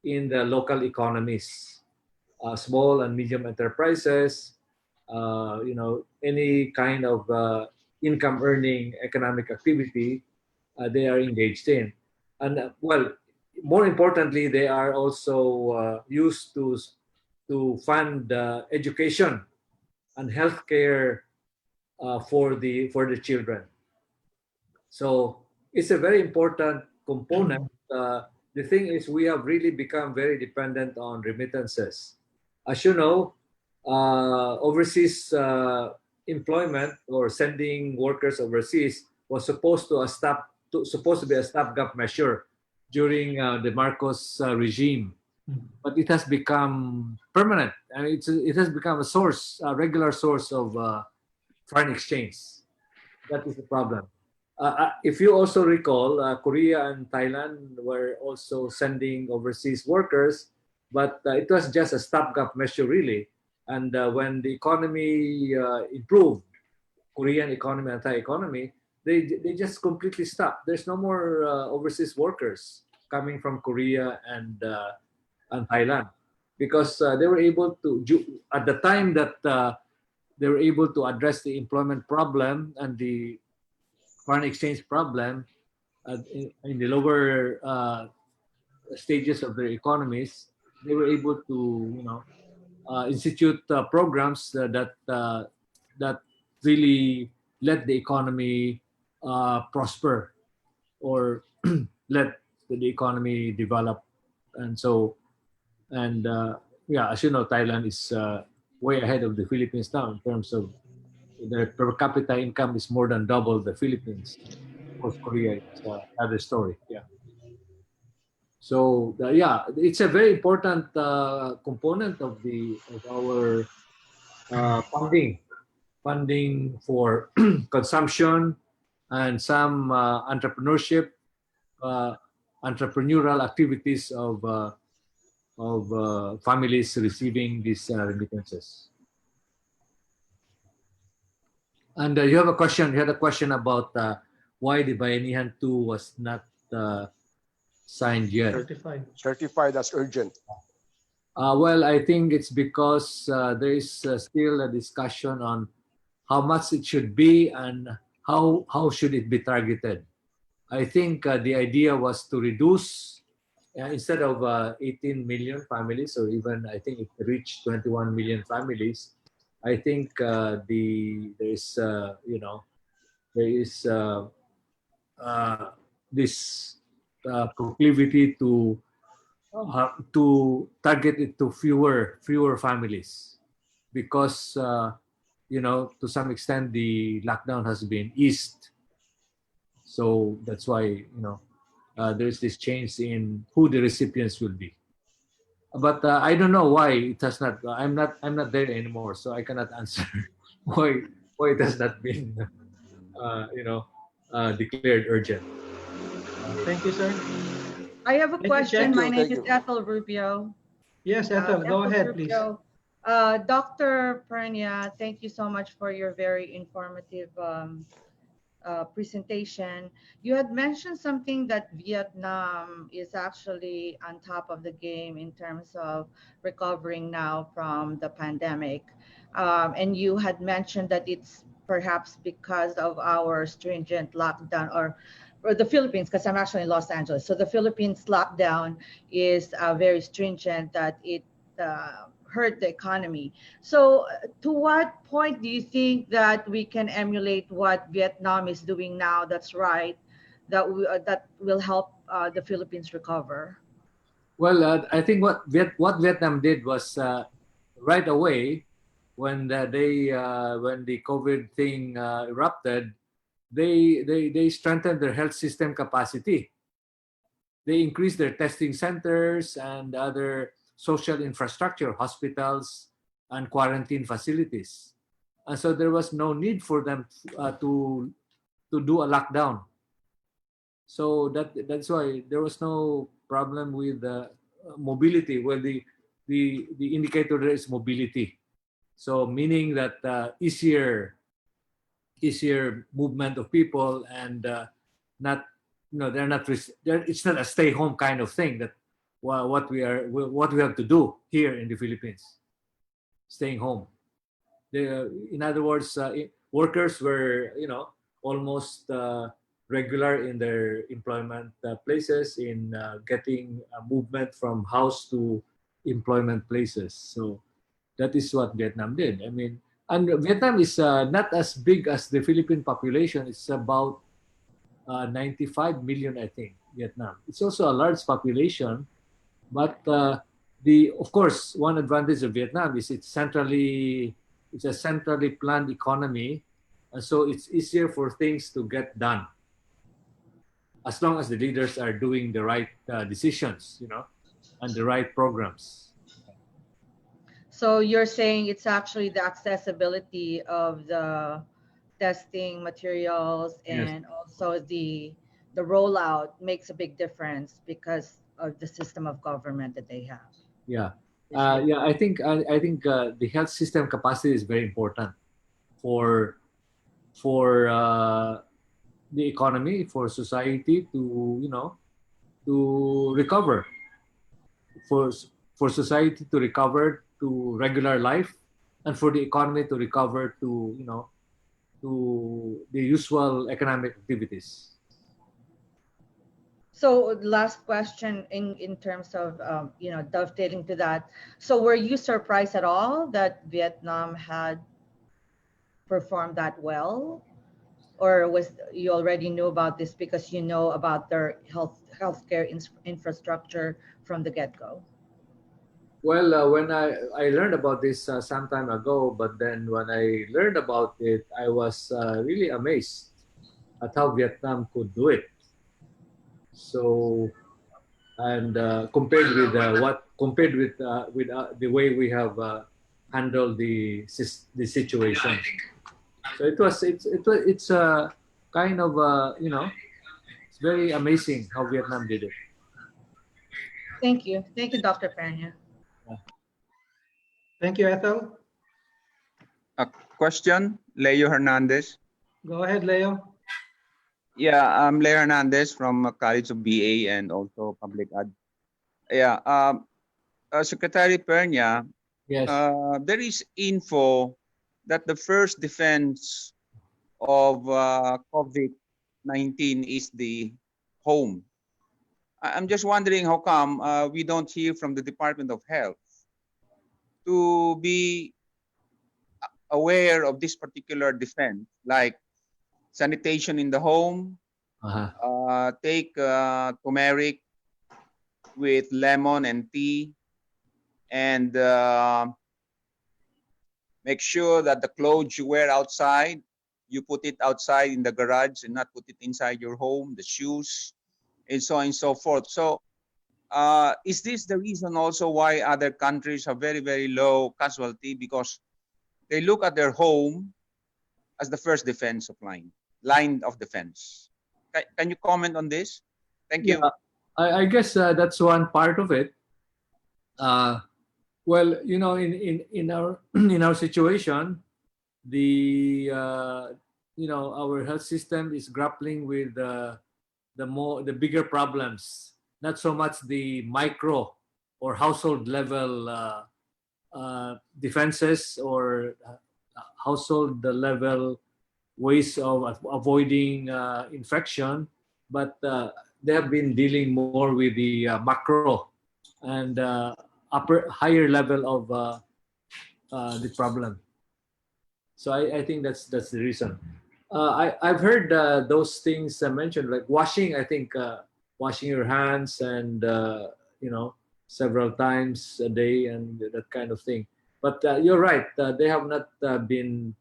in the local economies, small and medium enterprises, any kind of income earning economic activity they are engaged in. And well, more importantly, they are also used to fund education and healthcare for the children. So it's a very important component. The thing is, we have really become very dependent on remittances. As you know, overseas employment or sending workers overseas was supposed to be a stopgap measure during the Marcos regime, but it has become permanent, and it has become a regular source of foreign exchange. That is the problem. If you also recall, Korea and Thailand were also sending overseas workers, but it was just a stopgap measure, really. And when the economy improved, Korean economy and Thai economy, they just completely stopped. There's no more overseas workers coming from Korea and Thailand, because they were able to, at the time that they were able to address the employment problem and the foreign exchange problem in the lower stages of their economies. They were able to, institute programs that really let the economy prosper, or let the economy develop. And so, as you know, Thailand is way ahead of the Philippines now in terms of their per capita income is more than double the Philippines. Of course, Korea is another story. Yeah. So it's a very important component of our funding for consumption and some entrepreneurial activities of families receiving these remittances. And you had a question about why the Bayanihan 2 was not signed yet. Certified as urgent. Well, I think it's because there is still a discussion on how much it should be and how should it be targeted. I think the idea was to reduce instead of 18 million families, or even I think it reached 21 million families. I think there is there is this proclivity to target it to fewer families because to some extent the lockdown has been eased, so that's why there's this change in who the recipients will be. But I don't know why it has not. I'm not there anymore, so I cannot answer why it has not been declared urgent. Thank you, sir. I have a Thank you, question. Jack. My name Thank is you. Ethel Rubio. Yes, Ethel, go Ethel ahead, please. Rubio. Dr. Pernia, thank you so much for your very informative presentation. You had mentioned something that Vietnam is actually on top of the game in terms of recovering now from the pandemic. And you had mentioned that it's perhaps because of our stringent lockdown or the Philippines, because I'm actually in Los Angeles. So the Philippines lockdown is very stringent that it hurt the economy. So to what point do you think that we can emulate what Vietnam is doing now that's right, that will help the Philippines recover? Well, I think what Vietnam did was right away when when the COVID thing erupted, they strengthened their health system capacity. They increased their testing centers and other social infrastructure, hospitals and quarantine facilities, and so there was no need for them to do a lockdown. So that's why there was no problem with mobility. Well, the indicator there is mobility. So meaning that easier movement of people and not they're not it's not a stay home kind of thing that what we have to do here in the Philippines, staying home. In other words, workers were almost regular in their employment places in getting a movement from house to employment places. So that is what Vietnam did. I mean, and Vietnam is not as big as the Philippine population. It's about 95 million, I think. Vietnam. It's also a large population, but of course one advantage of Vietnam is it's a centrally planned economy, and so it's easier for things to get done as long as the leaders are doing the right decisions, and the right programs. So you're saying it's actually the accessibility of the testing materials and Yes. also the rollout makes a big difference because of the system of government that they have. Yeah, yeah. I think the health system capacity is very important for the economy, for society to recover, for society to recover to regular life, and for the economy to recover to the usual economic activities. So last question in terms of dovetailing to that. So were you surprised at all that Vietnam had performed that well, or was you already knew about this because you know about their healthcare infrastructure from the get-go? Well, when I learned about this some time ago, but then when I learned about it, I was really amazed at how Vietnam could do it. So, and compared with the way we have handled the situation, so it's a kind of it's very amazing how Vietnam did it. Thank you, Dr. Pernia. Thank you, Ethel. A question, Leo Hernandez. Go ahead, Leo. Yeah, I'm Leo Hernandez from College of BA and also Public Ad. Yeah, Secretary Pernia, Yes. there is info that the first defense of COVID-19 is the home. I'm just wondering how come we don't hear from the Department of Health to be aware of this particular defense, like sanitation in the home, take turmeric with lemon and tea, and make sure that the clothes you wear outside, you put it outside in the garage and not put it inside your home, the shoes, and so on and so forth. So is this the reason also why other countries have very, very low casualty? Because they look at their home as the first defense of line of defense. Can you comment on this? Thank you. Yeah, I guess that's one part of it. Well, you know, in our in our situation, the you know, our health system is grappling with the bigger problems, not so much the micro or household level defenses or household level ways of avoiding infection, but they have been dealing more with the macro and higher level of the problem. So I think that's the reason. I've heard those things mentioned, like washing. I think washing your hands and you know, several times a day and that kind of thing. But you're right. They have not been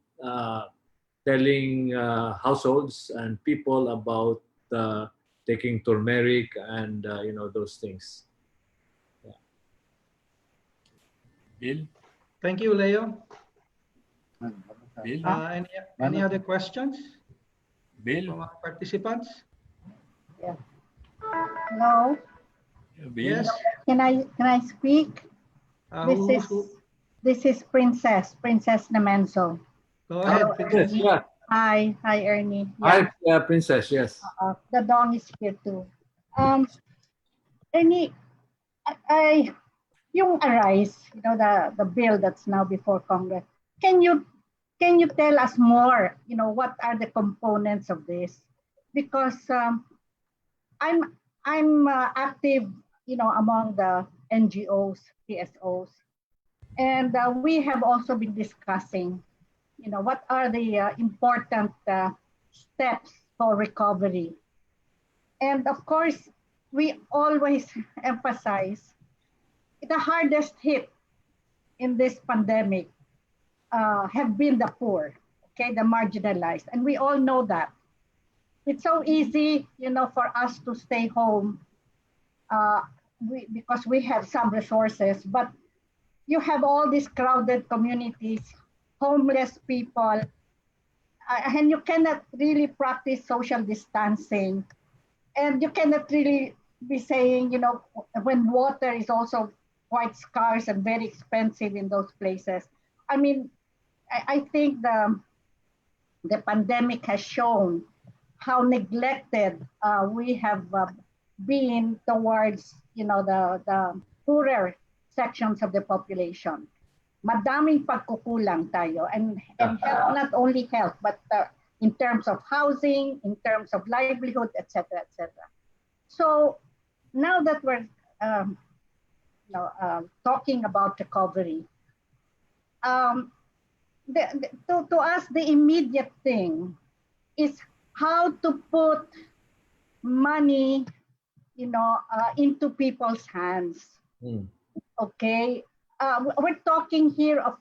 telling households and people about taking turmeric and you know, those things. Bill? Thank you, Leo. Bill? Any other questions Bill? from our participants? Hello, Bill? Yes. can I speak? This is Princess Namenso. Go ahead, Princess. Yeah. Hi, Ernie. Hi, Princess. Yes. The dog is here too. Ernie, yung arise, you know, the bill that's now before Congress. Can you tell us more? You know, what are the components of this? Because I'm active, you know, among the NGOs, PSOs, and we have also been discussing, you know, what are the important steps for recovery. And of course, we always emphasize the hardest hit in this pandemic have been the poor, okay, the marginalized, and we all know that. It's so easy, you know, for us to stay home because we have some resources, but you have all these crowded communities, homeless people, and you cannot really practice social distancing. And you cannot really be saying, you know, when water is also quite scarce and very expensive in those places. I mean, I think the pandemic has shown how neglected we have been towards, you know, the poorer sections of the population. Madaming pagkukulang tayo, and health, not only health, but in terms of housing, in terms of livelihood, etc., etc. So now that we're talking about recovery, to us the immediate thing is how to put money, you know, into people's hands. Okay, we're talking here of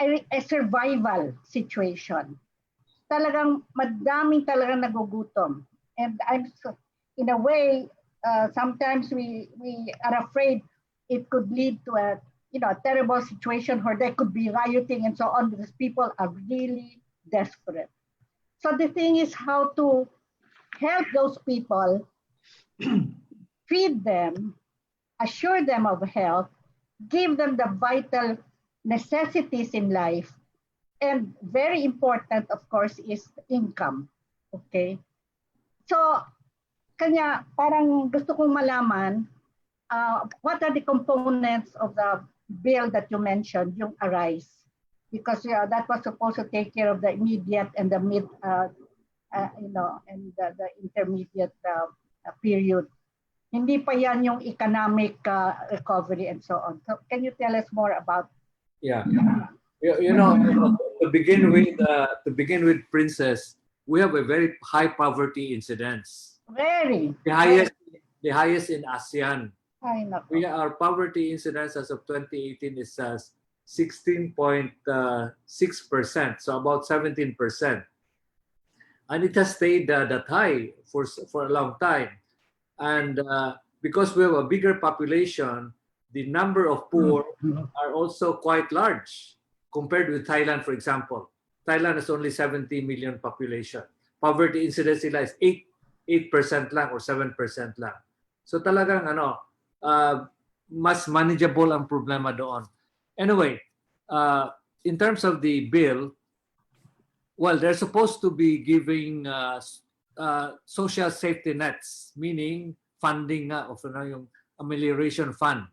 a survival situation. Talagang madaming talagang nagugutom, and in a way, sometimes we are afraid it could lead to a, you know, a terrible situation where there could be rioting and so on, because people are really desperate. So the thing is how to help those people, feed them, assure them of health, give them the vital necessities in life, and very important, of course, is income. Okay? So, kanya parang gusto kong malaman what are the components of the bill that you mentioned, yung arise? Because that was supposed to take care of the immediate and the mid, and the intermediate period. Hindi pa yan yung economic recovery and so on. So can you tell us more about? Yeah, to begin with, Princess, we have a very high poverty incidence. Very. The highest in ASEAN. Our poverty incidence as of 2018 is 16.6%, so about 17%, and it has stayed that high for a long time. And because we have a bigger population, the number of poor are also quite large compared with Thailand, for example. Thailand has only 70 million population. Poverty incidence nila is 8% lang or 7% lang. So talagang mas manageable ang problema doon. Anyway, in terms of the bill, well, they're supposed to be giving social safety nets, meaning funding of yung amelioration fund.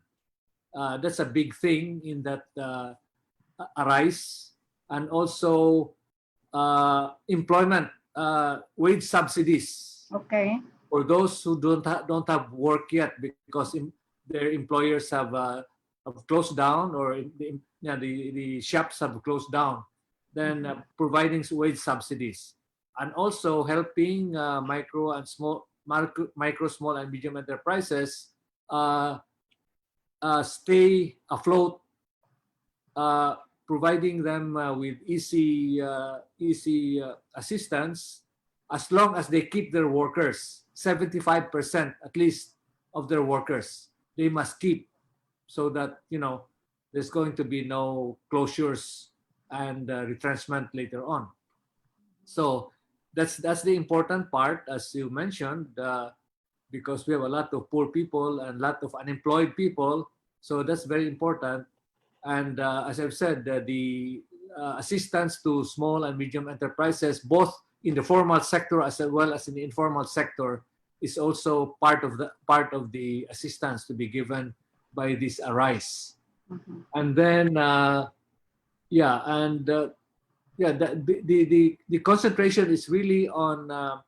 That's a big thing in that arise, and also employment wage subsidies. Okay. For those who don't have work yet because their employers have closed down, or the shops have closed down, then providing wage subsidies, and also helping micro, small and medium enterprises stay afloat, providing them with easy assistance, as long as they keep their workers. 75% at least of their workers they must keep, so that there's going to be no closures and retrenchment later on. So that's the important part, as you mentioned, because we have a lot of poor people and a lot of unemployed people. So that's very important. And as I've said, the assistance to small and medium enterprises, both in the formal sector as well as in the informal sector, is also part of the assistance to be given by this arise. And then the concentration is really on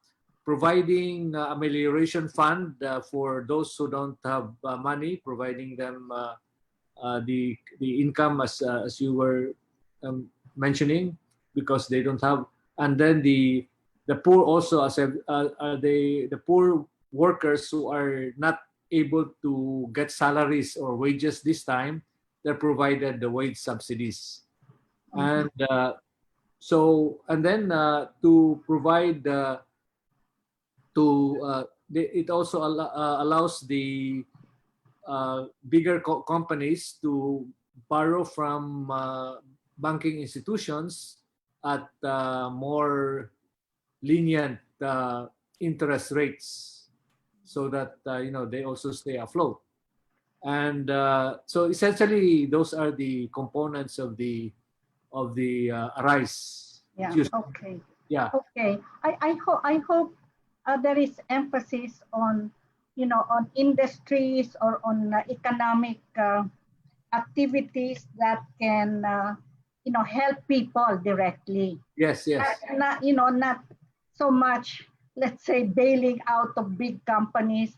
providing amelioration fund for those who don't have money, providing them the income as you were mentioning, because they don't have. And then the poor also, the poor workers who are not able to get salaries or wages this time, they're provided the wage subsidies. And to provide it also allows the bigger companies to borrow from banking institutions at more lenient interest rates, so that they also stay afloat. And so essentially, those are the components of the arise. Yeah. Okay. Yeah. Okay. I hope there is emphasis on on industries or on economic activities that can help people directly. Yes. Not so much, let's say, bailing out of big companies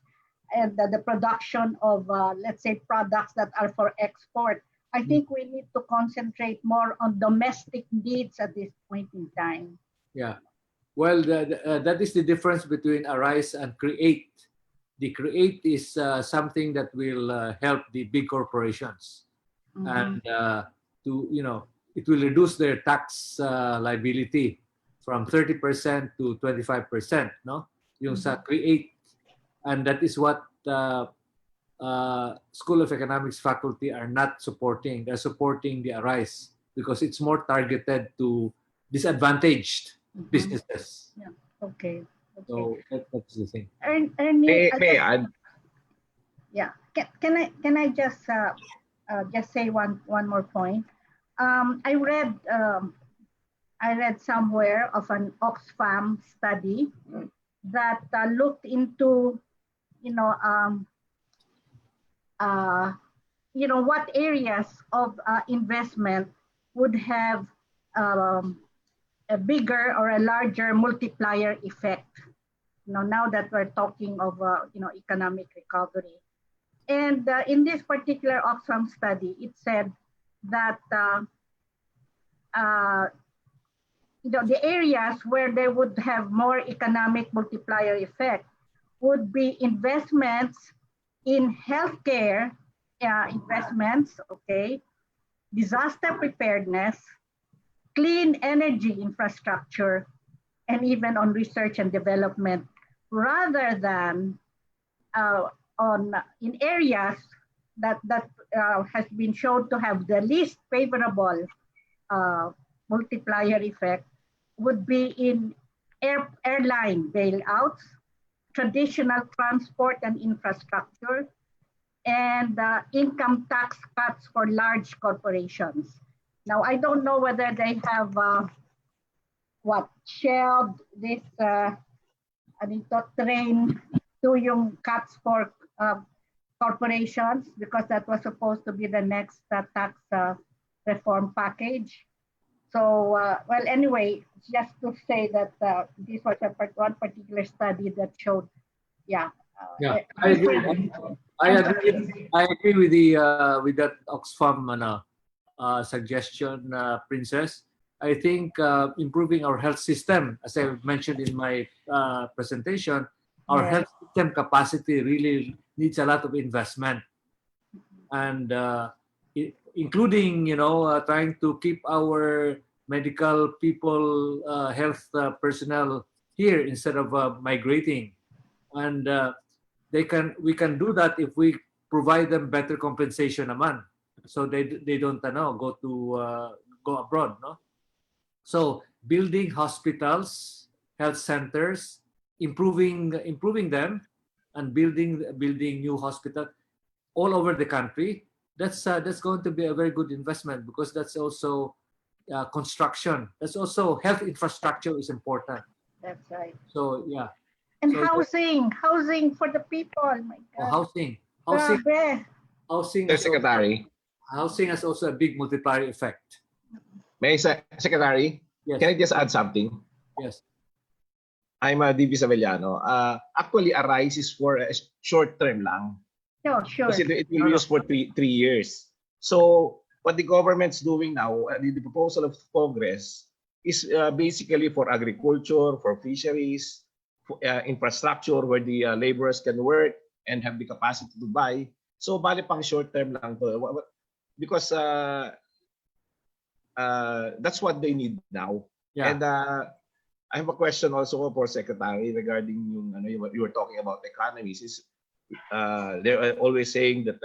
and the production of let's say products that are for export. I think we need to concentrate more on domestic needs at this point in time. Yeah. Well, that is the difference between arise and create. The create is something that will help the big corporations, and it will reduce their tax liability from 30% to 25%. No, yung sa create, and that is what School of Economics faculty are not supporting. They're supporting the arise because it's more targeted to disadvantaged businesses. Yeah. Okay. So that's the thing. May I add? Yeah. Can I just say one more point? I read somewhere of an Oxfam study that looked into what areas of investment would have a bigger or a larger multiplier effect. Now that we're talking of economic recovery, and in this particular Oxfam study, it said that the areas where they would have more economic multiplier effect would be investments in healthcare, investments, okay, disaster preparedness, clean energy infrastructure, and even on research and development, rather than in areas that has been shown to have the least favorable multiplier effect, would be in airline bailouts, traditional transport and infrastructure, and income tax cuts for large corporations. Now, I don't know whether they have shelved this train to yung cuts for corporations, because that was supposed to be the next tax reform package. So, well, anyway, just to say that this was one particular study that showed, I agree. I agree with that Oxfam suggestion, Princess. I think improving our health system, as I mentioned in my presentation, our health system capacity really needs a lot of investment, and including trying to keep our medical people, health personnel here instead of migrating, and we can do that if we provide them better compensation naman, so they don't go abroad, no. So building hospitals, health centers, improving them, and building new hospitals all over the country. That's going to be a very good investment, because that's also construction. That's also health infrastructure is important. That's right. So yeah. And so housing for the people. Oh my God. Housing. Secretary. Housing has also a big multiplier effect. May I, Secretary? Yes. Can I just add something? Yes. I'm DV Savellano. Actually, a rise is for a short term lang. No, sure. Kasi it will be used for three years. So what the government's doing now, the proposal of Congress, is basically for agriculture, for fisheries, for, infrastructure where the laborers can work and have the capacity to buy. So bali pang short term lang to, because that's what they need now. Yeah. And I have a question also for Secretary regarding yung you were talking about economies. Is they're always saying that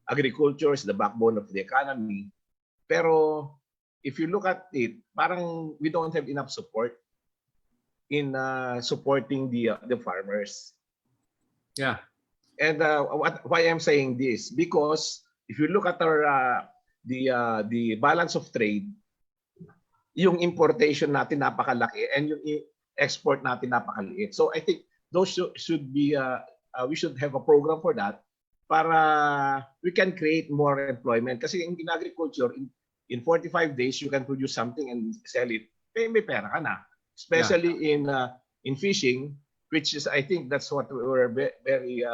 agriculture is the backbone of the economy. Pero if you look at it, parang we don't have enough support in supporting the farmers. Yeah. And why I'm saying this, because if you look at our the balance of trade, yung importation natin napakalaki and yung export natin napakaliit. So I think those should be we should have a program for that para we can create more employment. Kasi in agriculture, in 45 days you can produce something and sell it. May pera ka na. Especially in fishing, which is, I think that's what we're very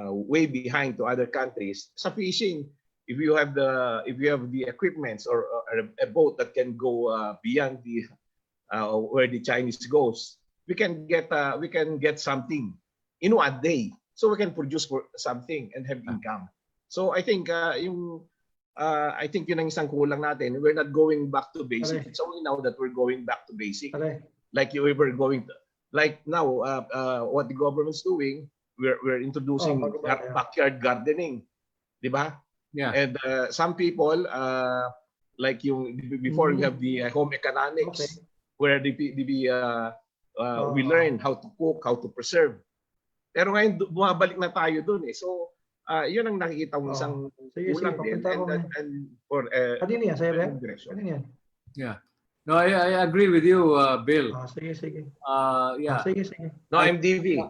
way behind to other countries. Sa fishing, if you have the equipments or a boat that can go beyond the where the Chinese goes, we can get something in one day, so we can produce for something and have income. So I think yun ang isang kulang natin. We're not going back to basic. It's only now that we're going back to basic. Like we were going to, like now what the government's doing, we're introducing backyard gardening, di ba? Yeah. And some people like yung before we have the home economics, where we learn how to cook, how to preserve. Pero ngayon bumabalik na tayo dun eh. So yun ang nakikita mo isang kulang din. And for direction. Yeah. No, I agree with you, Bill. Sige. Yeah. Sige. No, I'm DV.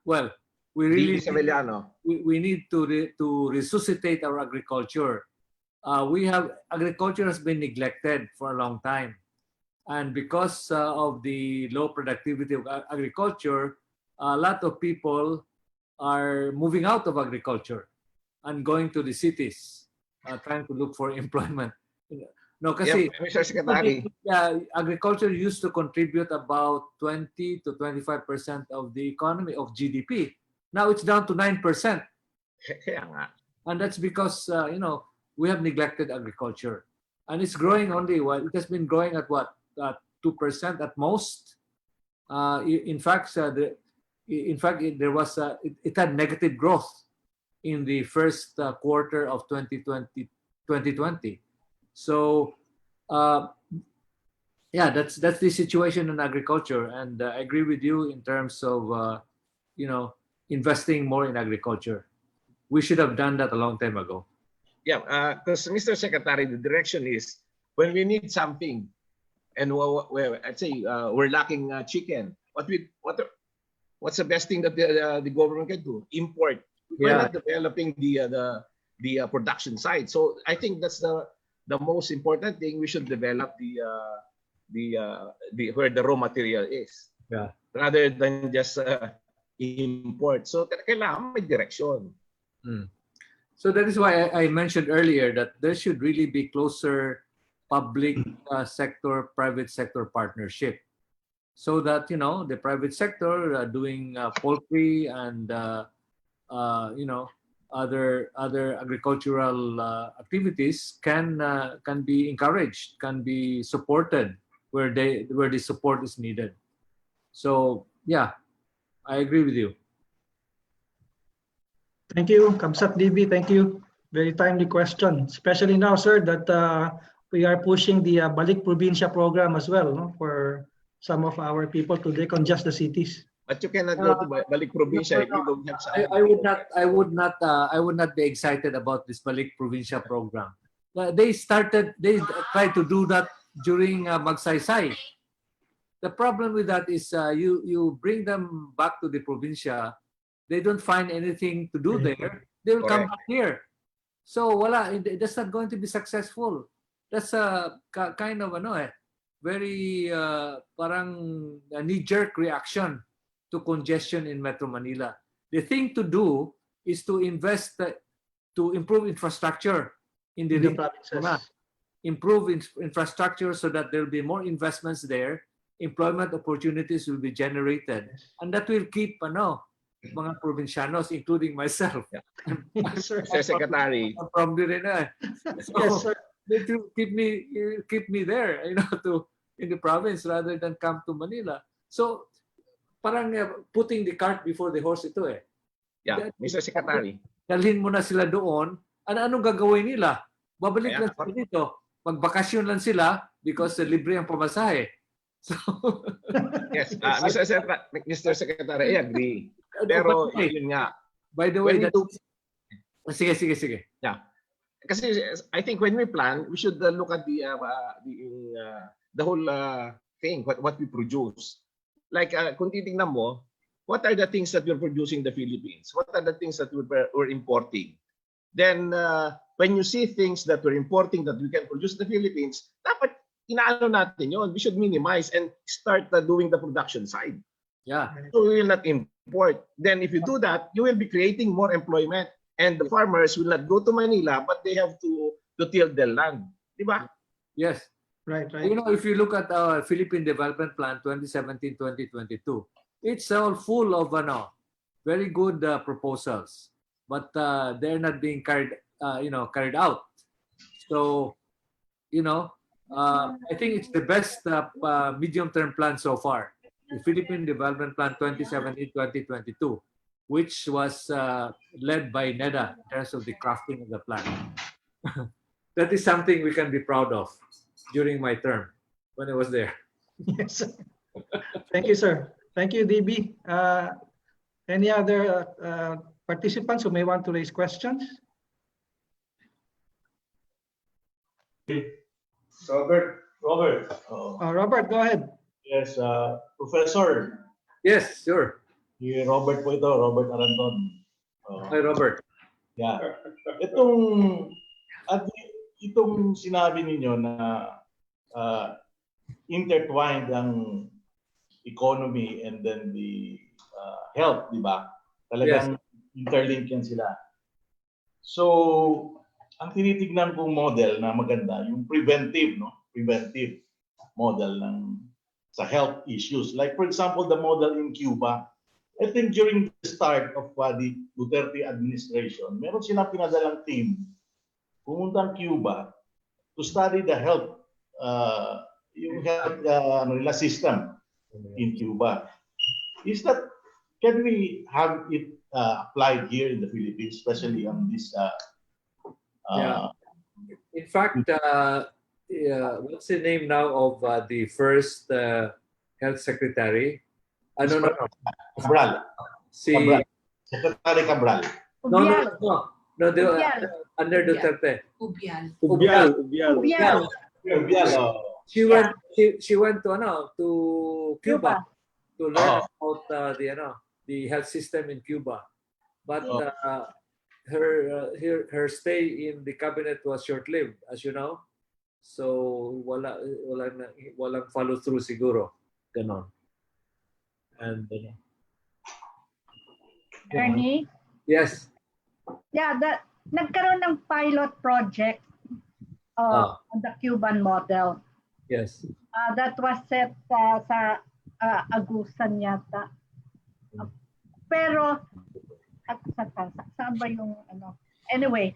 Well, we really DB Sevillano. we need to resuscitate our agriculture. Agriculture has been neglected for a long time, and because of the low productivity of agriculture, a lot of people are moving out of agriculture and going to the cities, trying to look for employment. No, kasi Mr. Secretary. agriculture used to contribute about 20 to 25% of the economy of GDP. Now it's down to 9%. Kaya nga. And that's because, we have neglected agriculture. And it's growing only, it has been growing at what? 2% at most. In fact, there was it had negative growth in the first quarter of 2020. So, that's the situation in agriculture, and I agree with you in terms of investing more in agriculture. We should have done that a long time ago. Yeah, because Mr. Secretary, the direction is when we need something, and I'd say we're lacking chicken. What's the best thing that the government can do? Import. We're not developing the production side. So I think that's the most important thing. We should develop where the raw material is. Yeah. Rather than just import. So kailangan may direction. So that is why I mentioned earlier that there should really be closer public sector, private sector partnership, so that the private sector doing poultry and other agricultural activities can be encouraged, can be supported where the support is needed. So yeah, I agree with you. Thank you, Kamsat DB. Thank you. Very timely question, especially now, sir, that we are pushing the Balik Probinsya program as well, no, for some of our people to decongest the cities. But you cannot go to Balik Probinsya if you don't have some. I would not be excited about this Balik Probinsya program. They tried to do that during Magsaysay. The problem with that is you bring them back to the probinsya, they don't find anything to do there, they will come back here. So that's not going to be successful. That's a kind of very parang a knee-jerk reaction to congestion in Metro Manila. The thing to do is to invest to improve infrastructure in the provinces. Improve infrastructure so that there will be more investments there, employment opportunities will be generated, and that will keep mga provincianos, including myself. Sir Secretary. From the so yes, sir. They will keep me there, in the province rather than come to Manila. So parang putting the cart before the horse ito eh. Yeah, Mr. Secretary. Dalhin mo na sila doon. Anong gagawin nila? Babalik lang sila dito. Magbakasyon lang sila because libre ang pamasahe. So yes, Mr. Secretary, I agree. Pero yun nga. By the way, sige. Yeah. Kasi I think when we plan, we should look at the whole thing, what we produce. Like kung titingnan mo, what are the things that we're producing in the Philippines? What are the things that we're importing? Then when you see things that we're importing that we can produce in the Philippines, dapat inaano natin yun. We should minimize and start doing the production side. Yeah. So we will not import. Then if you do that, you will be creating more employment. And the farmers will not go to Manila, but they have to till their land. Diba? Yes. Right. If you look at our Philippine Development Plan 2017-2022, it's all full of very good proposals, but they're not being carried out. So, I think it's the best medium-term plan so far, the Philippine Development Plan 2017-2022, which was led by NEDA in terms of the crafting of the plan. That is something we can be proud of during my term when I was there. Yes. Thank you, sir. Thank you, DB. Any other participants who may want to raise questions? Robert. Robert, go ahead. Yes, Professor. Yes, sure. Si Robert po ito, Robert Aranton. Hi, Robert. Yeah. Itong sinabi ninyo na intertwined ang economy and then the health, di ba? Talagang interlink yan sila. So, ang tinitignan kong model na maganda, yung preventive, no? Preventive model ng sa health issues. Like for example, the model in Cuba. I think during the start of the Duterte administration, meron silang pinadalang team pumunta ang Cuba to study the health yung health system in Cuba. Is that, can we have it applied here in the Philippines, especially on this In fact, what's the name now of the first health secretary? Ano na? Cabral. Secretary Cabral. No. Under Duterte. Ubial. She went to Cuba to learn about the health system in Cuba, but her stay in the cabinet was short-lived, as you know. So walang follow through siguro, ganon. And Ernie? yes. Yeah, nagkaroon ng pilot project on the Cuban model. Yes. That was set sa Agusan yata. Pero saan ba yung ano? Anyway,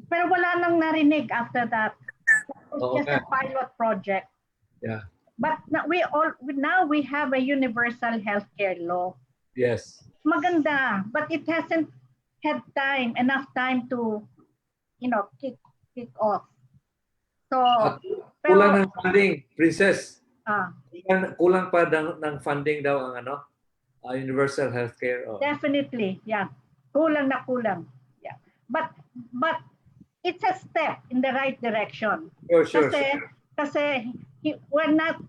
pero wala nang narinig after that. It was just a pilot project. Yeah. But now we have a universal healthcare law. Yes. Maganda, but it hasn't had enough time to, kick off. So, kulang ng funding, Princess. Ah. Kulang pa ng funding daw ang universal healthcare. Definitely, yeah. Kulang. Yeah. But it's a step in the right direction. Sure. Kasi we're not,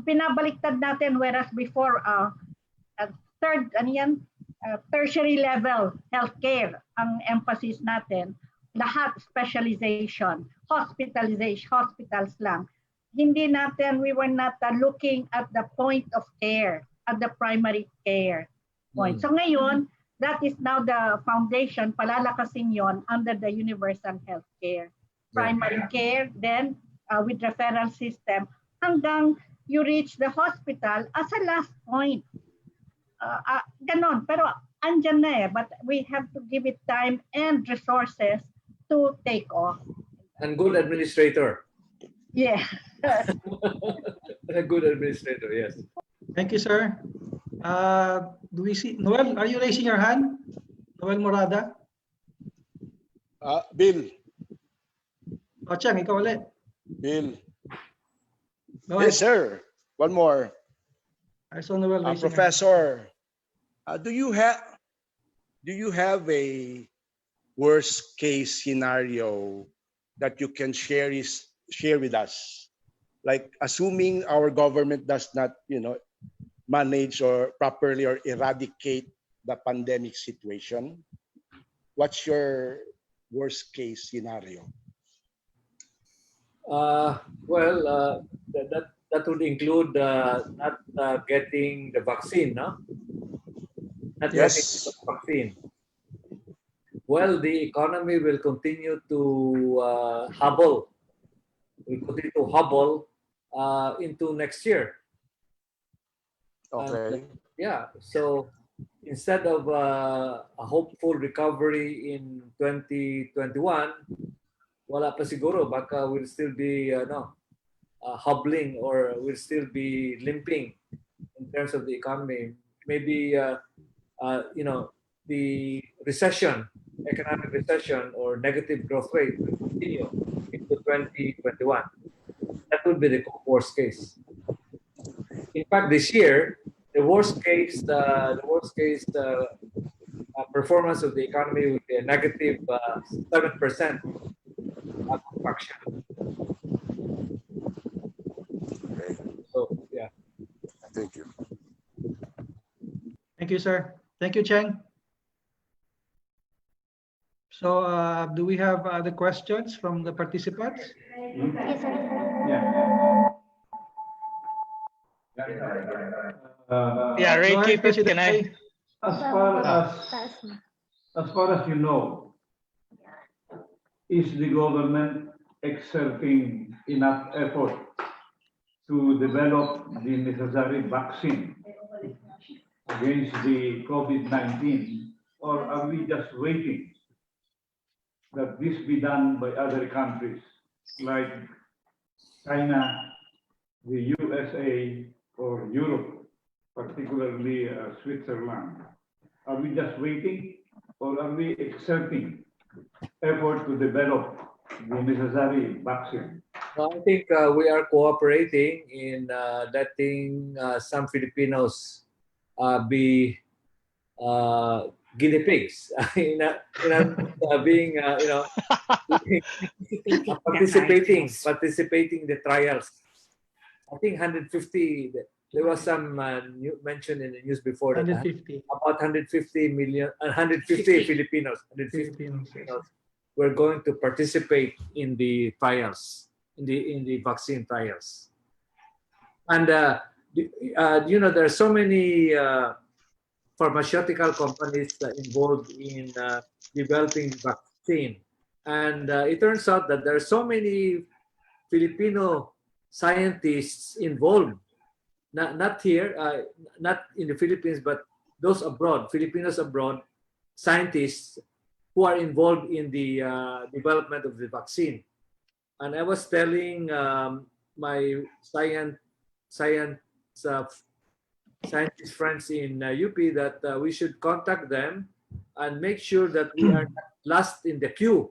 pinabaliktad natin, whereas before tertiary level healthcare ang emphasis natin, lahat specialization, hospitals lang. We were not looking at the point of care, at the primary care point. So ngayon, that is now the foundation, palalakasin yon under the universal healthcare. Primary care, then with referral system, hanggang you reach the hospital as a last point. Ganon, pero andyan na but we have to give it time and resources to take off. And good administrator. Yeah. A good administrator, yes. Thank you, sir. Do we see Noel? Are you raising your hand? Noel Morada? Bill. Chang, ikaw ulit. Bill. Noel. Yes, sir. One more. I saw Noel raising Professor, do you have a worst case scenario that you can share with us? Like assuming our government does not, manage or properly or eradicate the pandemic situation, what's your worst case scenario? That would include not getting the vaccine, no? Not getting the vaccine. Well, the economy will continue to hobble. Will continue to hobble into next year. Okay. So instead of a hopeful recovery in 2021, wala pa siguro, baka will still be hobbling or will still be limping in terms of the economy. Maybe the recession, economic recession or negative growth rate will continue into 2021. That would be the worst case. In fact, this year, the worst case performance of the economy would be a negative 7% contraction. Okay. So yeah. Thank you. Thank you, sir. Thank you, Cheng. So do we have other questions from the participants? Yeah, Ray, Go ahead, keep it. President Can I? Ray. As far as you know, is the government exerting enough effort to develop the necessary vaccine against the COVID-19, or are we just waiting that this be done by other countries like China, the USA, or Europe, particularly Switzerland? Are we just waiting, or are we exerting effort to develop the necessary vaccine? No, I think we are cooperating in letting some Filipinos be guinea pigs being participating in the trials. I think 150. There was some mention in the news before that 150. about 150 Filipinos. 150 Filipinos were going to participate in the trials, in the vaccine trials. And there are so many pharmaceutical companies involved in developing the vaccine, and it turns out that there are so many Filipino scientists involved. Not here, not in the Philippines, but those abroad, Filipinos abroad, scientists who are involved in the development of the vaccine. And I was telling my scientist friends in UP that we should contact them and make sure that we are not last in the queue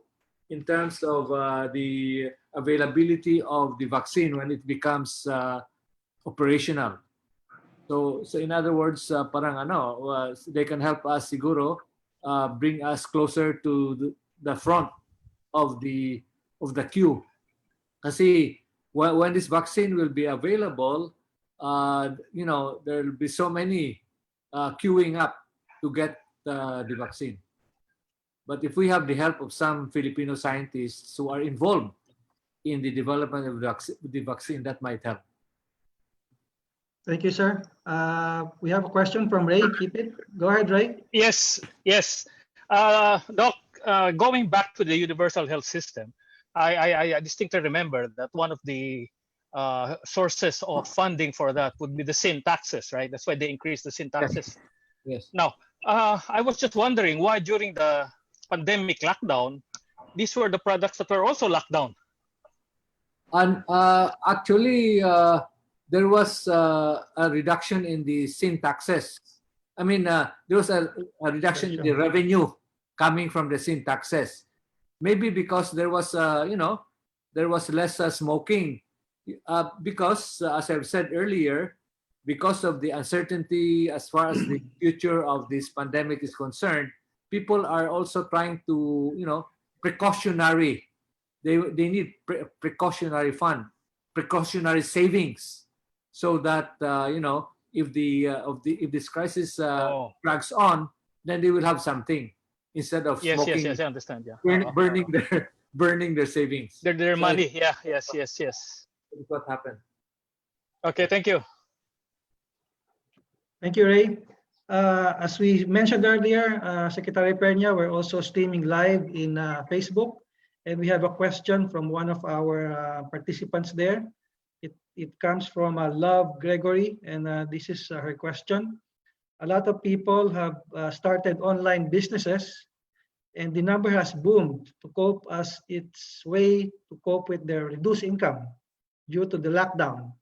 in terms of the availability of the vaccine when it becomes operational. So in other words, parang they can help us siguro bring us closer to the front of the queue. Kasi when this vaccine will be available, there will be so many queuing up to get the vaccine. But if we have the help of some Filipino scientists who are involved in the development of the vaccine, that might help. Thank you, sir. We have a question from Ray. Keep it. Go ahead, Ray. Yes. Doc, going back to the universal health system, I distinctly remember that one of the sources of funding for that would be the sin taxes, right? That's why they increased the sin taxes. Yes. Now, I was just wondering why during the pandemic lockdown, these were the products that were also locked down. And actually, there was a reduction in the sin taxes. I mean, there was a reduction in the revenue coming from the sin taxes. Maybe because there was, there was less smoking. Because, as I've said earlier, because of the uncertainty as far as the future of this pandemic is concerned, people are also trying to, precautionary. They need precautionary fund, precautionary savings. So that if this crisis drags on, then they will have something instead of smoking. Yes, I understand. Yeah, burning their savings. Their money. Yeah, yes. That's what happened. Okay, thank you. Thank you, Ray. As we mentioned earlier, Secretary Pernia, we're also streaming live in Facebook, and we have a question from one of our participants there. It comes from Love Gregory, and this is her question. A lot of people have started online businesses, and the number has boomed to cope as its way to cope with their reduced income due to the lockdown.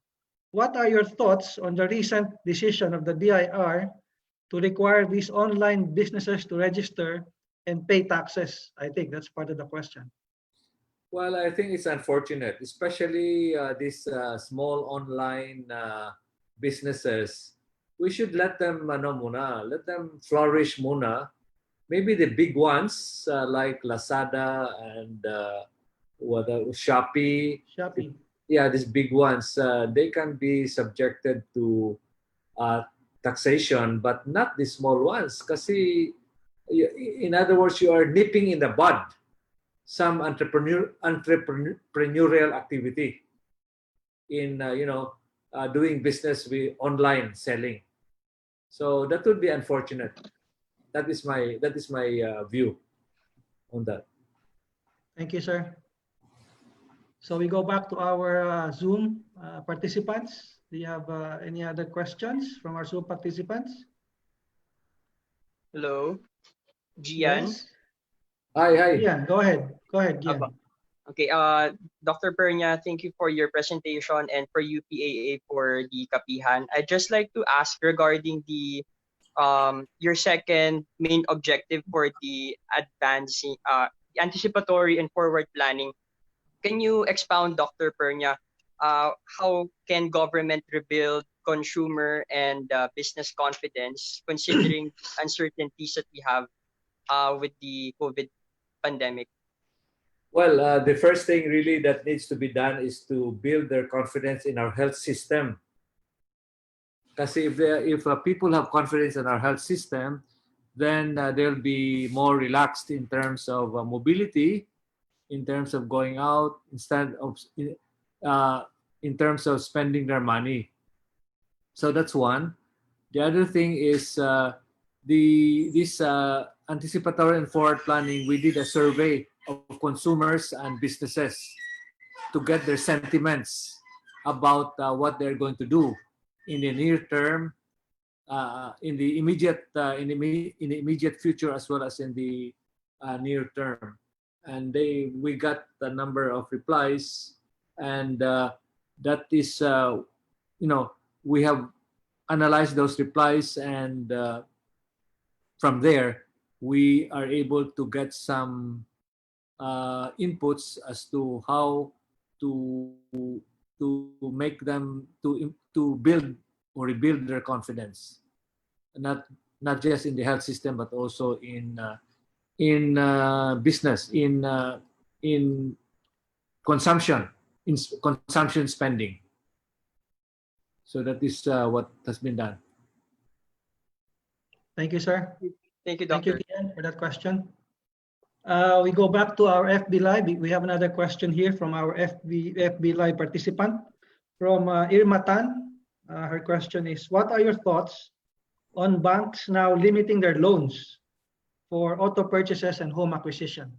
What are your thoughts on the recent decision of the BIR to require these online businesses to register and pay taxes? I think that's part of the question. Well, I think it's unfortunate, especially these small online businesses. We should let them let them flourish muna. Maybe the big ones like Lazada and Shopee. Yeah, these big ones, they can be subjected to taxation, but not the small ones. Kasi, in other words, you are nipping in the bud some entrepreneurial activity in doing business with online selling. So that would be unfortunate. That is my view on that. Thank you, sir. So we go back to our Zoom participants. Do you have any other questions from our Zoom participants? Hello, Gian. Yes. Hi. Gian, go ahead. Go ahead, Gian. Okay, Dr. Pernia, thank you for your presentation and for UPAA for the Kapihan. I'd just like to ask regarding the your second main objective for the advancing anticipatory and forward planning. Can you expound, Dr. Pernia, how can government rebuild consumer and business confidence considering uncertainties that we have with the COVID pandemic? Well, the first thing really that needs to be done is to build their confidence in our health system. Kasi if people have confidence in our health system, then they'll be more relaxed in terms of mobility, in terms of going out, instead of in terms of spending their money. So that's one. The other thing is this anticipatory and forward planning. We did a survey of consumers and businesses to get their sentiments about what they're going to do in the near term, in the immediate future, as well as in the near term. And we got a number of replies, and that is we have analyzed those replies, and from there we are able to get some inputs as to how to make them to build or rebuild their confidence, not just in the health system but also in business, in consumption spending. So that is what has been done. Thank you, sir. Thank you, Thank you, Doctor. Gian, for that question. We go back to our FB Live. We have another question here from our FB Live participant from Irma Tan. Her question is, what are your thoughts on banks now limiting their loans for auto purchases and home acquisition?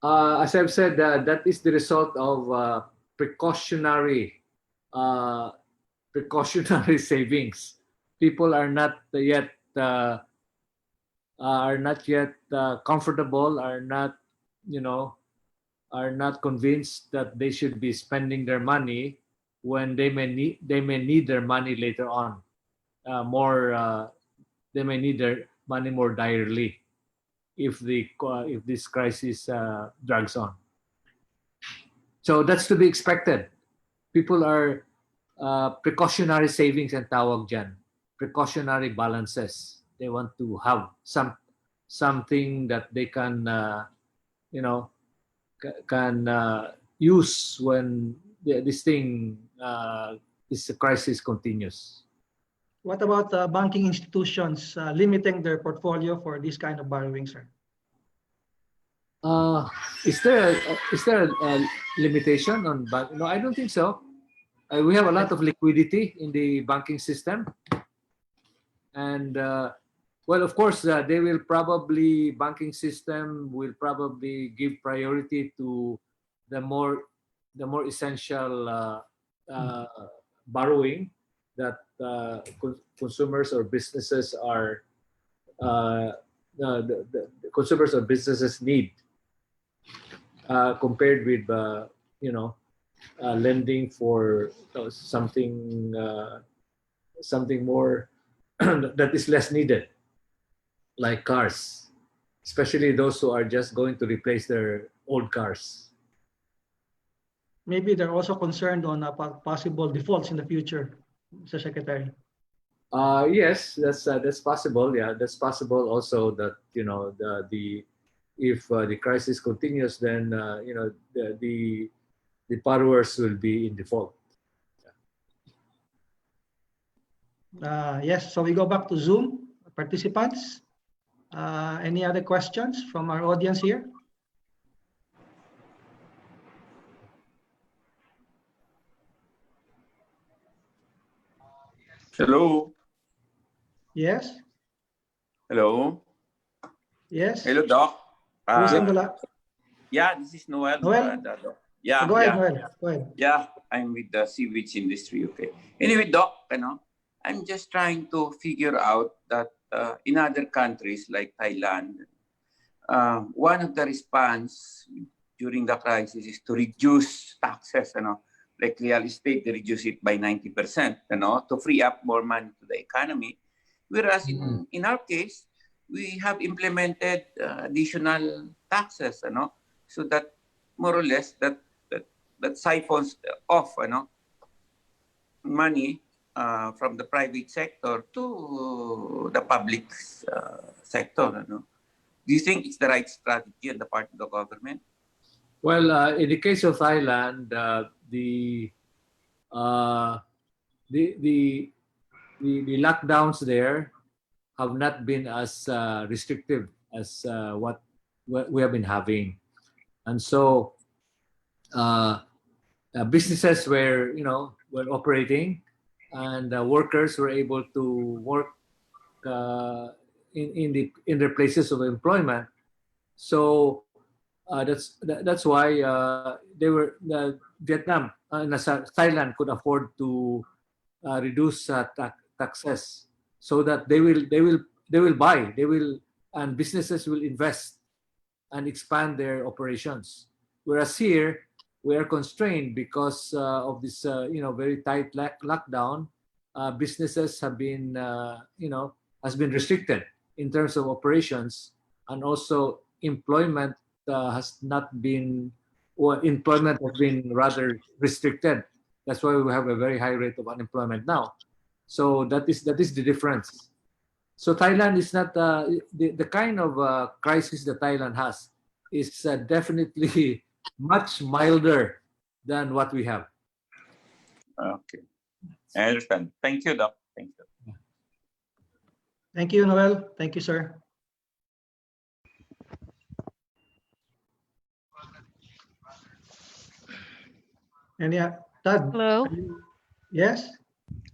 As I've said, that is the result of precautionary savings. People are not yet comfortable, are not convinced that they should be spending their money when they may need their money later on. They may need their money more direly if this crisis drags on. So that's to be expected. People are precautionary savings and tawag dyan, precautionary balances. They want to have something that they can use when this crisis continues. What about banking institutions limiting their portfolio for this kind of borrowing, sir? Is there a limitation on bank? No, I don't think so. We have a lot of liquidity in the banking system, and well, of course, banking system will probably give priority to the more essential borrowing that consumers or businesses are the consumers or businesses need, compared with lending for something more that is less needed, like cars, especially those who are just going to replace their old cars. Maybe they're also concerned on possible defaults in the future, Mr. Secretary. Yes, that's possible. Yeah, that's possible also that if the crisis continues, then the borrowers will be in default. Yes, so we go back to Zoom participants. Any other questions from our audience here? Hello. Yes. Hello. Yes. Hello, Doc. Who's on the line? Yeah, this is Noel. Noel? Doc. Yeah, Go ahead, yeah. Noel. Go ahead. Yeah, I'm with the sewage industry. Okay. Anyway, Doc, I'm just trying to figure out that in other countries like Thailand, one of the response during the crisis is to reduce taxes, like real estate, they reduce it by 90%, to free up more money to the economy. Whereas in our case, we have implemented additional taxes, so that more or less that siphons off, money from the private sector to the public sector. Do you think it's the right strategy on the part of the government? Well, in the case of Thailand, the lockdowns there have not been as restrictive as what we have been having, and so businesses were operating, and workers were able to work in their places of employment. So that's why Vietnam and Thailand could afford to reduce taxes, so that they will buy, and businesses will invest and expand their operations. Whereas here we are constrained because of this very tight lockdown. Businesses have been has been restricted in terms of operations, and also employment has not been, or employment has been rather restricted. That's why we have a very high rate of unemployment now. So that is the difference. So Thailand is not the kind of crisis that Thailand has is definitely much milder than what we have. Okay, I understand. Thank you, Doc. Thank you. Thank you, Noel. Thank you, sir. And yeah, Tad. Hello. Yes.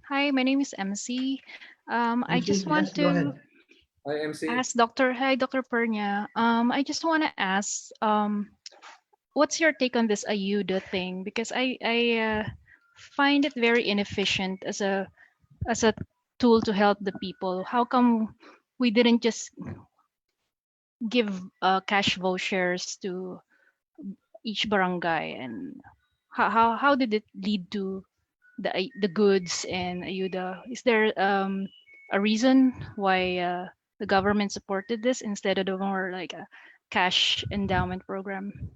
Hi, my name is MC. I just want Yes, go to ahead. Hi, MC. ask Dr. Pernia. I just want to ask, what's your take on this ayuda thing? Because I find it very inefficient as a tool to help the people. How come we didn't just give cash vouchers to each barangay, and how did it lead to the goods and ayuda? Is there a reason why the government supported this instead of the more like a cash endowment program?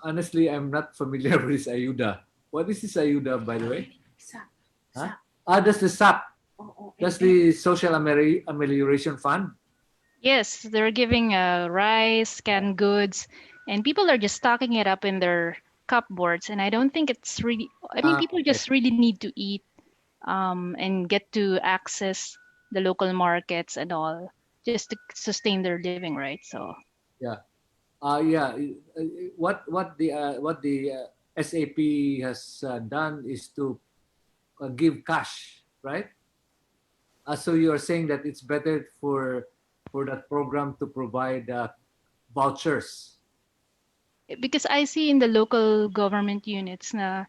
Honestly, I'm not familiar with this ayuda. What is this ayuda, by the way? Huh? That's the SAP. That's the Social Amelioration Fund. Yes, they're giving rice, canned goods, and people are just stocking it up in their cupboards. And I don't think it's really. I mean, people Okay. just really need to eat and get to access the local markets and all, just to sustain their living, right? So Yeah. Yeah. What the SAP has done is to give cash, right? So you are saying that it's better for that program to provide vouchers. because I see in the local government units na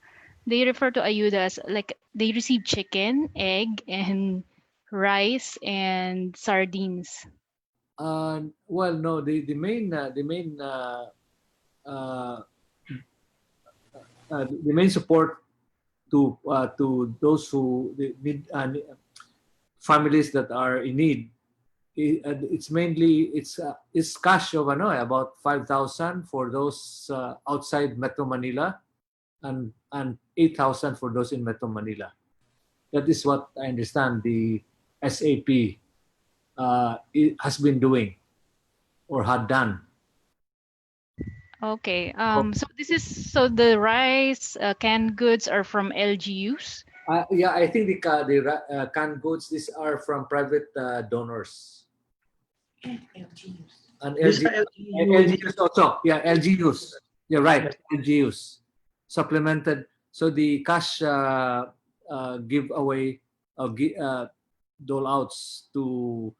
they refer to ayuda as like they receive chicken, egg, and rice and sardines. Well, no, the main the main support to those who need families that are in need. It's mainly it's cash of about 5,000 for those outside Metro Manila, and 8,000 for those in Metro Manila. That is what I understand the SAP it has been doing or had done. Okay. So this is so the rice, canned goods are from LGUs. Yeah, I think the canned goods, these are from private donors. And These are LGUs also. Yeah, LGUs. You're right. LGUs supplemented. So the cash giveaway dole outs to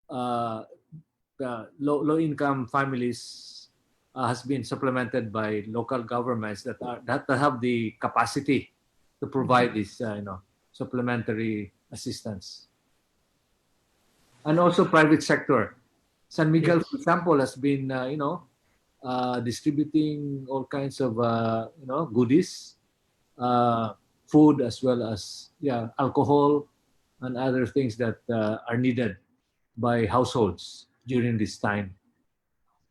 the low income families has been supplemented by local governments that have the capacity to provide this supplementary assistance, and also private sector. San Miguel, for example, has been distributing all kinds of goodies, food, as well as alcohol and other things that are needed by households during this time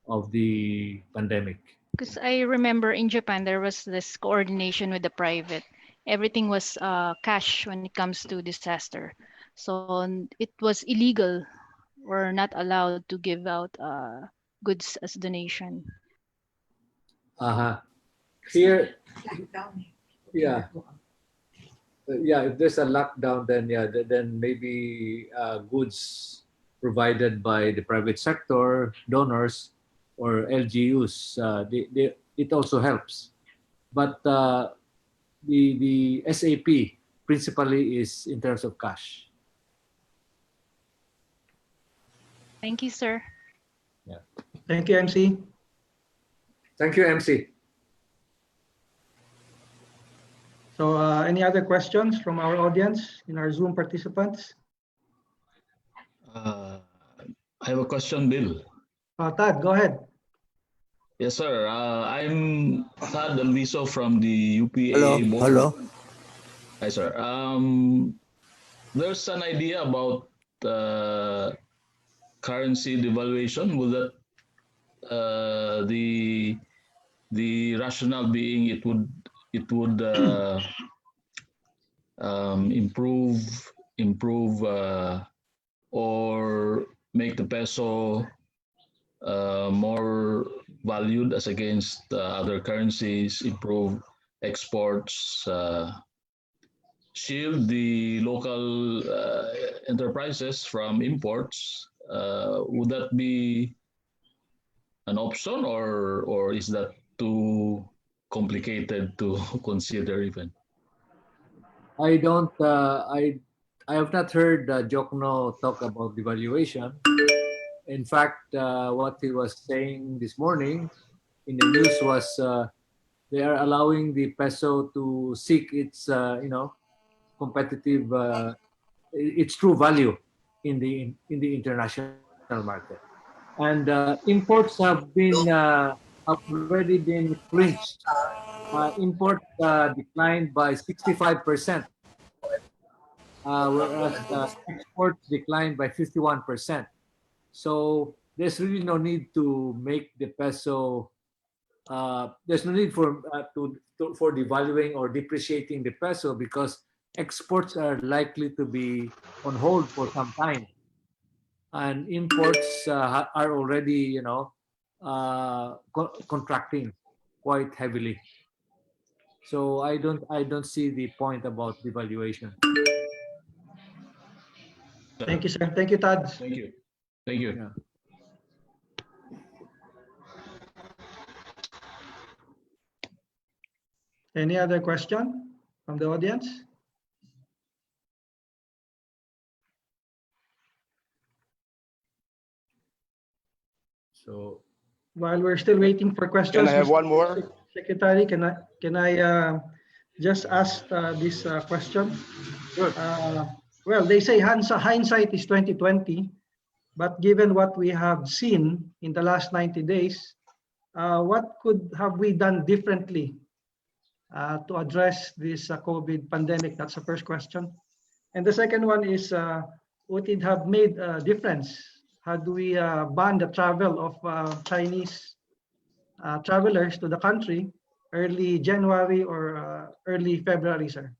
of the pandemic. Because I remember in Japan there was this coordination with the private. Everything was cash when it comes to disaster. So it was illegal or not allowed to give out goods as donation. Here, if there's a lockdown, then maybe goods provided by the private sector, donors, or LGUs, it also helps. But the SAP principally is in terms of cash. Thank you, sir. Yeah. Thank you, MC. Thank you, MC. So any other questions from our audience in our Zoom participants? I have a question, Bill. Tad, go ahead. Yes, sir. I'm Tad Alviso from the UPAA board. Hello. Hi, sir. There's an idea about currency devaluation. Will that the rationale being it would improve or make the peso more valued as against other currencies, improve exports, shield the local enterprises from imports. Would that be an option, or is that too complicated to consider even? I have not heard Jokno talk about devaluation. In fact, what he was saying this morning in the news was they are allowing the peso to seek its competitive its true value in the international market, and imports have already been clinched. Imports declined by 65%, whereas exports declined by 51%. So there's really no need to make the peso. There's no need for devaluing or depreciating the peso, because exports are likely to be on hold for some time, and imports are already contracting quite heavily. So I don't see the point about devaluation. Thank you, sir. Thank you, Tad. Thank you. Thank you. Yeah. Any other question from the audience? So while we're still waiting for questions, Can I have one more? Secretary, can I just ask this question? Sure. Well, they say hindsight is 2020, but given what we have seen in the last 90 days, what could have we done differently to address this COVID pandemic? That's the first question. And the second one is, would it have made a difference had we banned the travel of Chinese travelers to the country early January or early February, sir?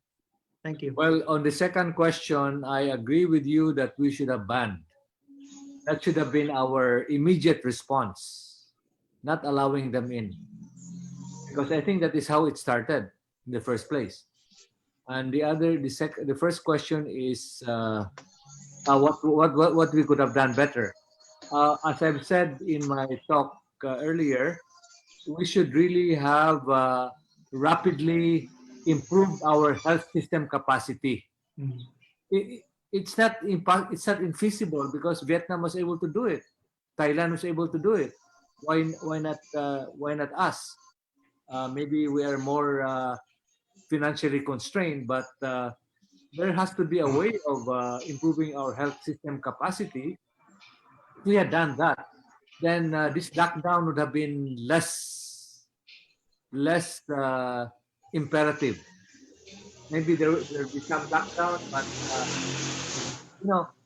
Thank you. Well, on the second question, I agree with you that we should have banned. That should have been our immediate response. not allowing them in, because I think that is how it started in the first place. And the first question is what we could have done better. As I've said in my talk earlier, we should really have rapidly improved our health system capacity. It's not infeasible because Vietnam was able to do it, Thailand was able to do it. Why not us? Maybe we are more financially constrained, but there has to be a way of improving our health system capacity. If we had done that, then this lockdown would have been less imperative. Maybe there will be some lockdown, but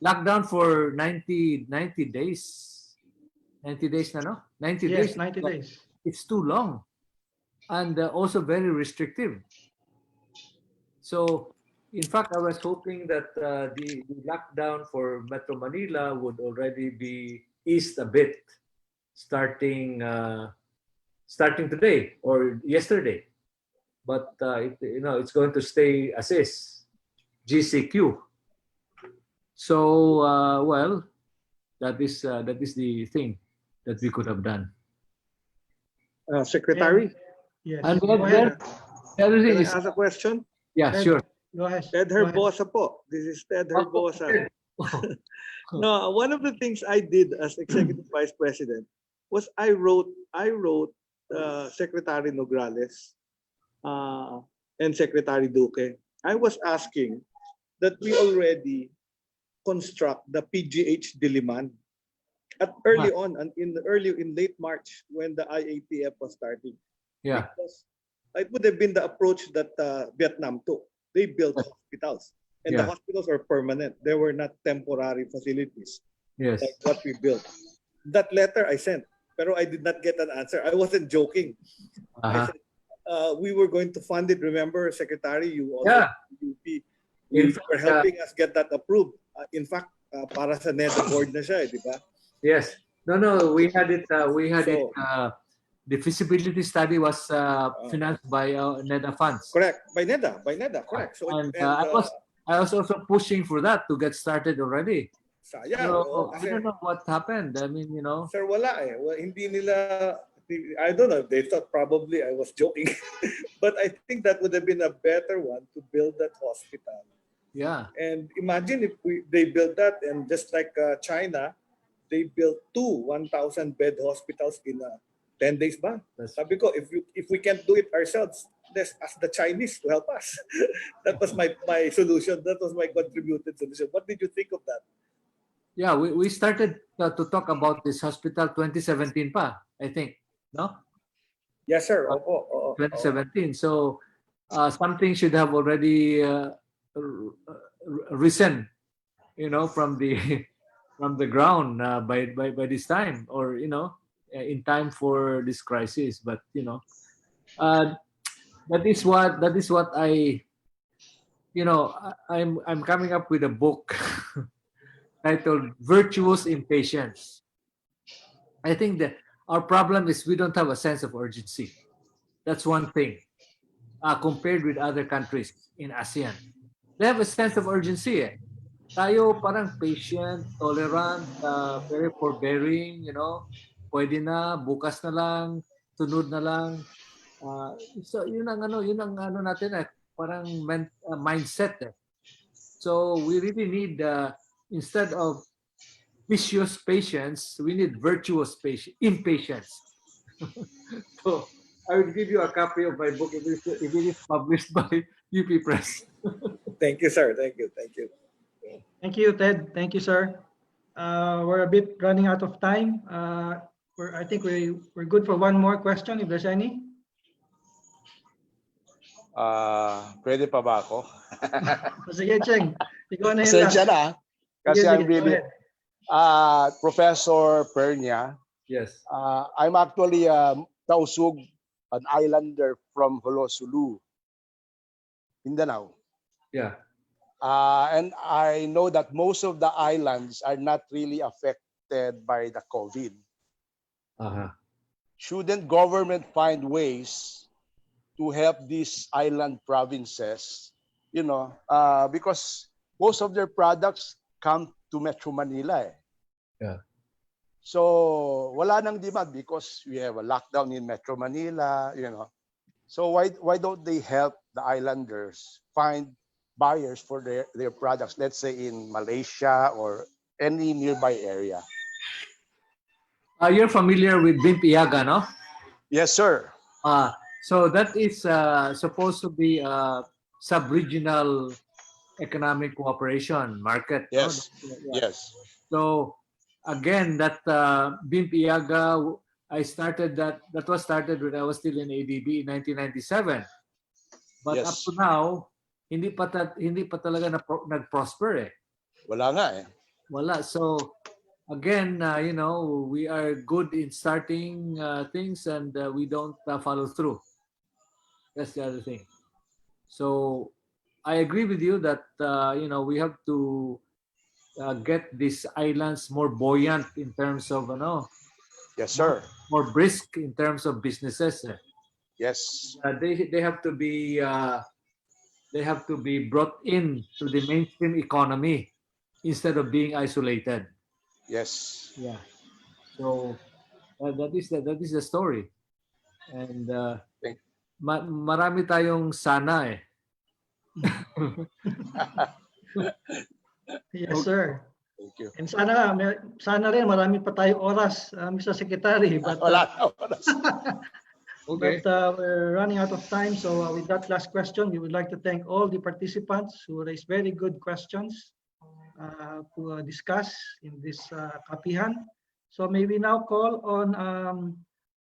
lockdown for 90 days. 90 days na, no? 90 Yes, days. 90 days. It's too long and also very restrictive. So, in fact, I was hoping that the lockdown for Metro Manila would already be eased a bit starting today or yesterday. But it's going to stay as is, GCQ. So, well, that is the thing that we could have done. Secretary? Yes. And Go ahead. the other thing Can I is, ask a question? yeah, Ted, sure. Go ahead. Ted Go ahead. Herbosa po. This is Ted Herbosa. No, one of the things I did as Executive Vice President was I wrote Secretary Nograles and Secretary Duque. I was asking that we already construct the PGH Diliman at early on and in late March when the IATF was starting. Yeah. Because it would have been the approach that Vietnam took. They built hospitals, and the Yeah. hospitals were permanent. They were not temporary facilities Yes. like what we built. That letter I sent, pero I did not get an answer. I wasn't joking. I said, we were going to fund it. Remember, Secretary, you also you were helping us get that approved. In fact, para sa NEDA board na siya, di ba? Yes. No. We had it. The feasibility study was financed by NEDA funds. Correct. By NEDA. Correct. So And I was also pushing for that to get started already. Sayang. So, I don't know what happened. I mean, Sir, wala eh. Well, hindi nila, I don't know. They thought probably I was joking. But I think that would have been a better one to build that hospital. Yeah. And imagine if they built that, and just like China, they built 1,000-bed hospitals in 10 days ba? Sabi ko, if we can't do it ourselves, let's ask the Chinese to help us. That was my solution. That was my contributed solution. What did you think of that? Yeah, we started to talk about this hospital 2017 pa, I think. No? Yes, sir. 2017. So something should have already risen, from the ground by this time, or in time for this crisis. But that is what I'm coming up with a book titled Virtuous Impatience. I think that our problem is we don't have a sense of urgency. That's one thing. Compared with other countries in ASEAN, they have a sense of urgency. Tayo parang patient, tolerant, very forbearing, pwede na, bukas na lang, tunod na lang. So yun ang natin parang mindset. So we really need instead of vicious patience, we need virtuous impatience. So I will give you a copy of my book if it is published by UP Press. Thank you, sir. Thank you. Thank you, Ted. Thank you, sir. We're a bit running out of time. I think we're good for one more question, if there's any. Pwede pa ba ako? Sige, Cheng. Ikaw na yun Pasensya lang. na. Kasi Sige, I'm really... Professor Pernia. Yes. I'm actually Tausug, an islander from Holosulu, Mindanao. Yeah. And I know that most of the islands are not really affected by the COVID. shouldn't government find ways to help these island provinces, because most of their products come to Metro Manila. Yeah. So wala nang demand because we have a lockdown in Metro Manila, So why don't they help the islanders find buyers for their products, let's say in Malaysia or any nearby area? You're familiar with Bimpiaga, no? Yes, sir. So that is supposed to be a sub-regional economic cooperation market. Yes. No? Yes. So again, that Bimpiaga, that was started when I was still in ADB in 1997. But Yes. up to now, hindi pa talaga nag-prosper eh. Wala nga eh. Wala. So again, we are good in starting things and we don't follow through. That's the other thing. So I agree with you that we have to get these islands more buoyant in terms of Yes, sir. more brisk in terms of businesses. Yes. They have to be brought in to the mainstream economy instead of being isolated. Yes. Yeah. So that is the story. And marami tayong sana eh. Yes, sir. Thank you. And sana rin marami pa tayong oras, Mr. Secretary. But, wala na oras. Okay. But we're running out of time. So with that last question, we would like to thank all the participants who raised very good questions to discuss in this Kapihan. So may we now call on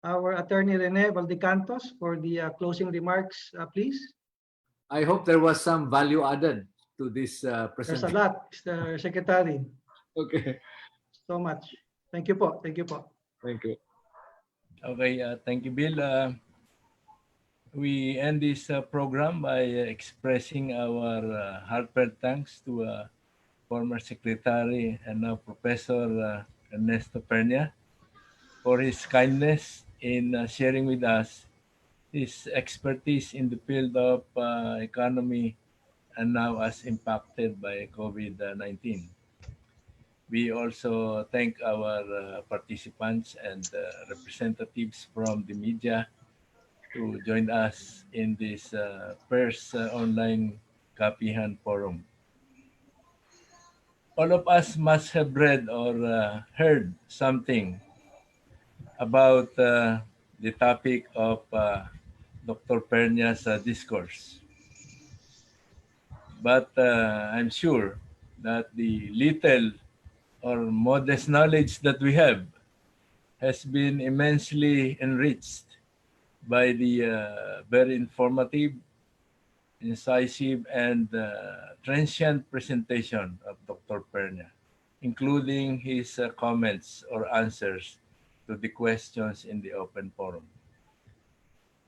our attorney Rene Valdecantos for the closing remarks, please. I hope there was some value added to this There's a presentation. lot, Mr. Secretary. Okay. So much. Thank you po. Thank you po. Thank you. Okay, thank you, Bill. We end this program by expressing our heartfelt thanks to former Secretary and now Professor Ernesto Pernia for his kindness in sharing with us his expertise in the field of economy and now as impacted by COVID-19. We also thank our participants and representatives from the media to join us in this first online Kapihan forum. All of us must have read or heard something about the topic of Dr. Pernia's discourse. But I'm sure that the little or modest knowledge that we have has been immensely enriched by the very informative, incisive, and transient presentation of Dr. Pernia, including his comments or answers to the questions in the open forum.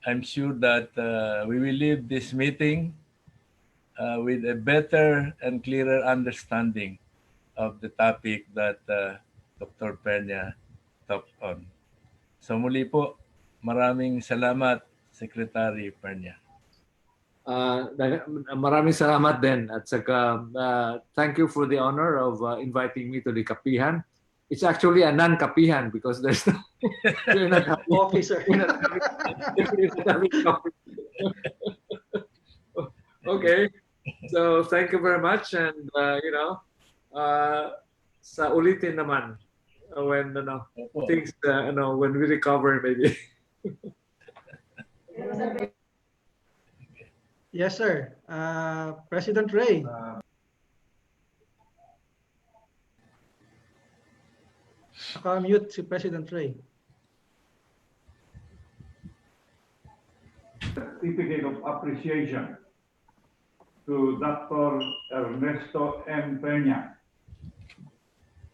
I'm sure that we will leave this meeting with a better and clearer understanding of the topic that Dr. Pernia talked on. So muli po, maraming salamat, Secretary Pernia. Maraming salamat din at saka thank you for the honor of inviting me to the Kapihan. It's actually a non-Kapihan because there's no Okay, sir. Okay, so thank you very much and sa ulitin naman when things when we recover maybe. Yes, sir. President Ray. Naka-mute si President Ray. Certificate of appreciation to Dr. Ernesto M. Pernia,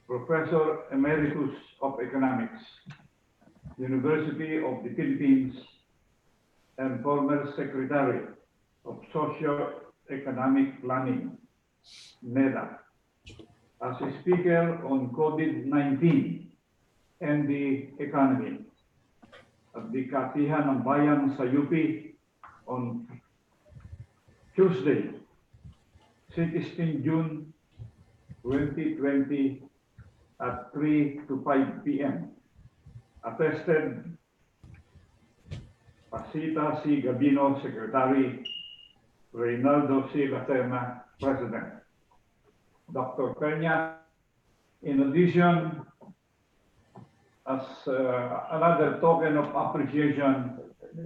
Professor Emeritus of Economics, University of the Philippines, and former Secretary of Socio-Economic Planning, NEDA, as a speaker on COVID-19 and the economy, at the Kapihan ng Bayan sa UP on Tuesday, 16 June 2020 at 3 to 5 p.m. Attested, Pasita C. Gabino, Secretary, Reynaldo C. Laterna, President. Dr. Pernia, in addition, as another token of appreciation,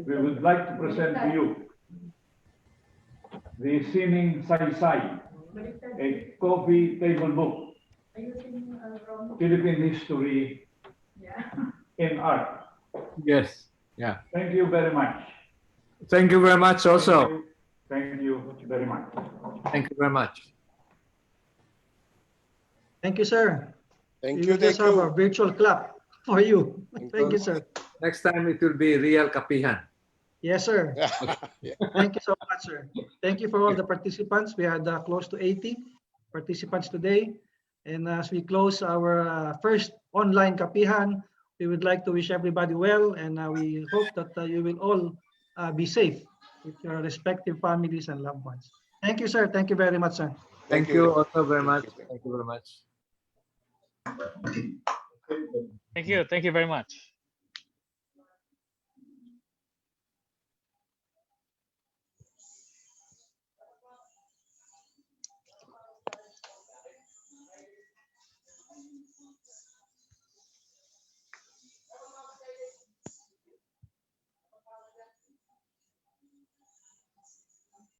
we would like to present to you the Sining Saysay, a coffee table book, Philippine history in art. Yes. Yeah. Thank you very much. Thank you very much also. Thank you very much. Thank you very much. Thank you, sir. Thank We you. will just Thank have a you. virtual clap for you. Thank you, sir. Next time it will be real Kapihan. Yes, sir. Yeah. Thank you so much, sir. Thank you for all the participants. We had close to 80 participants today. And as we close our first online Kapihan, we would like to wish everybody well, and we hope that you will all be safe with your respective families and loved ones. Thank you, sir. Thank you very much, sir. Thank you also very much. Thank you very much. Thank you very much.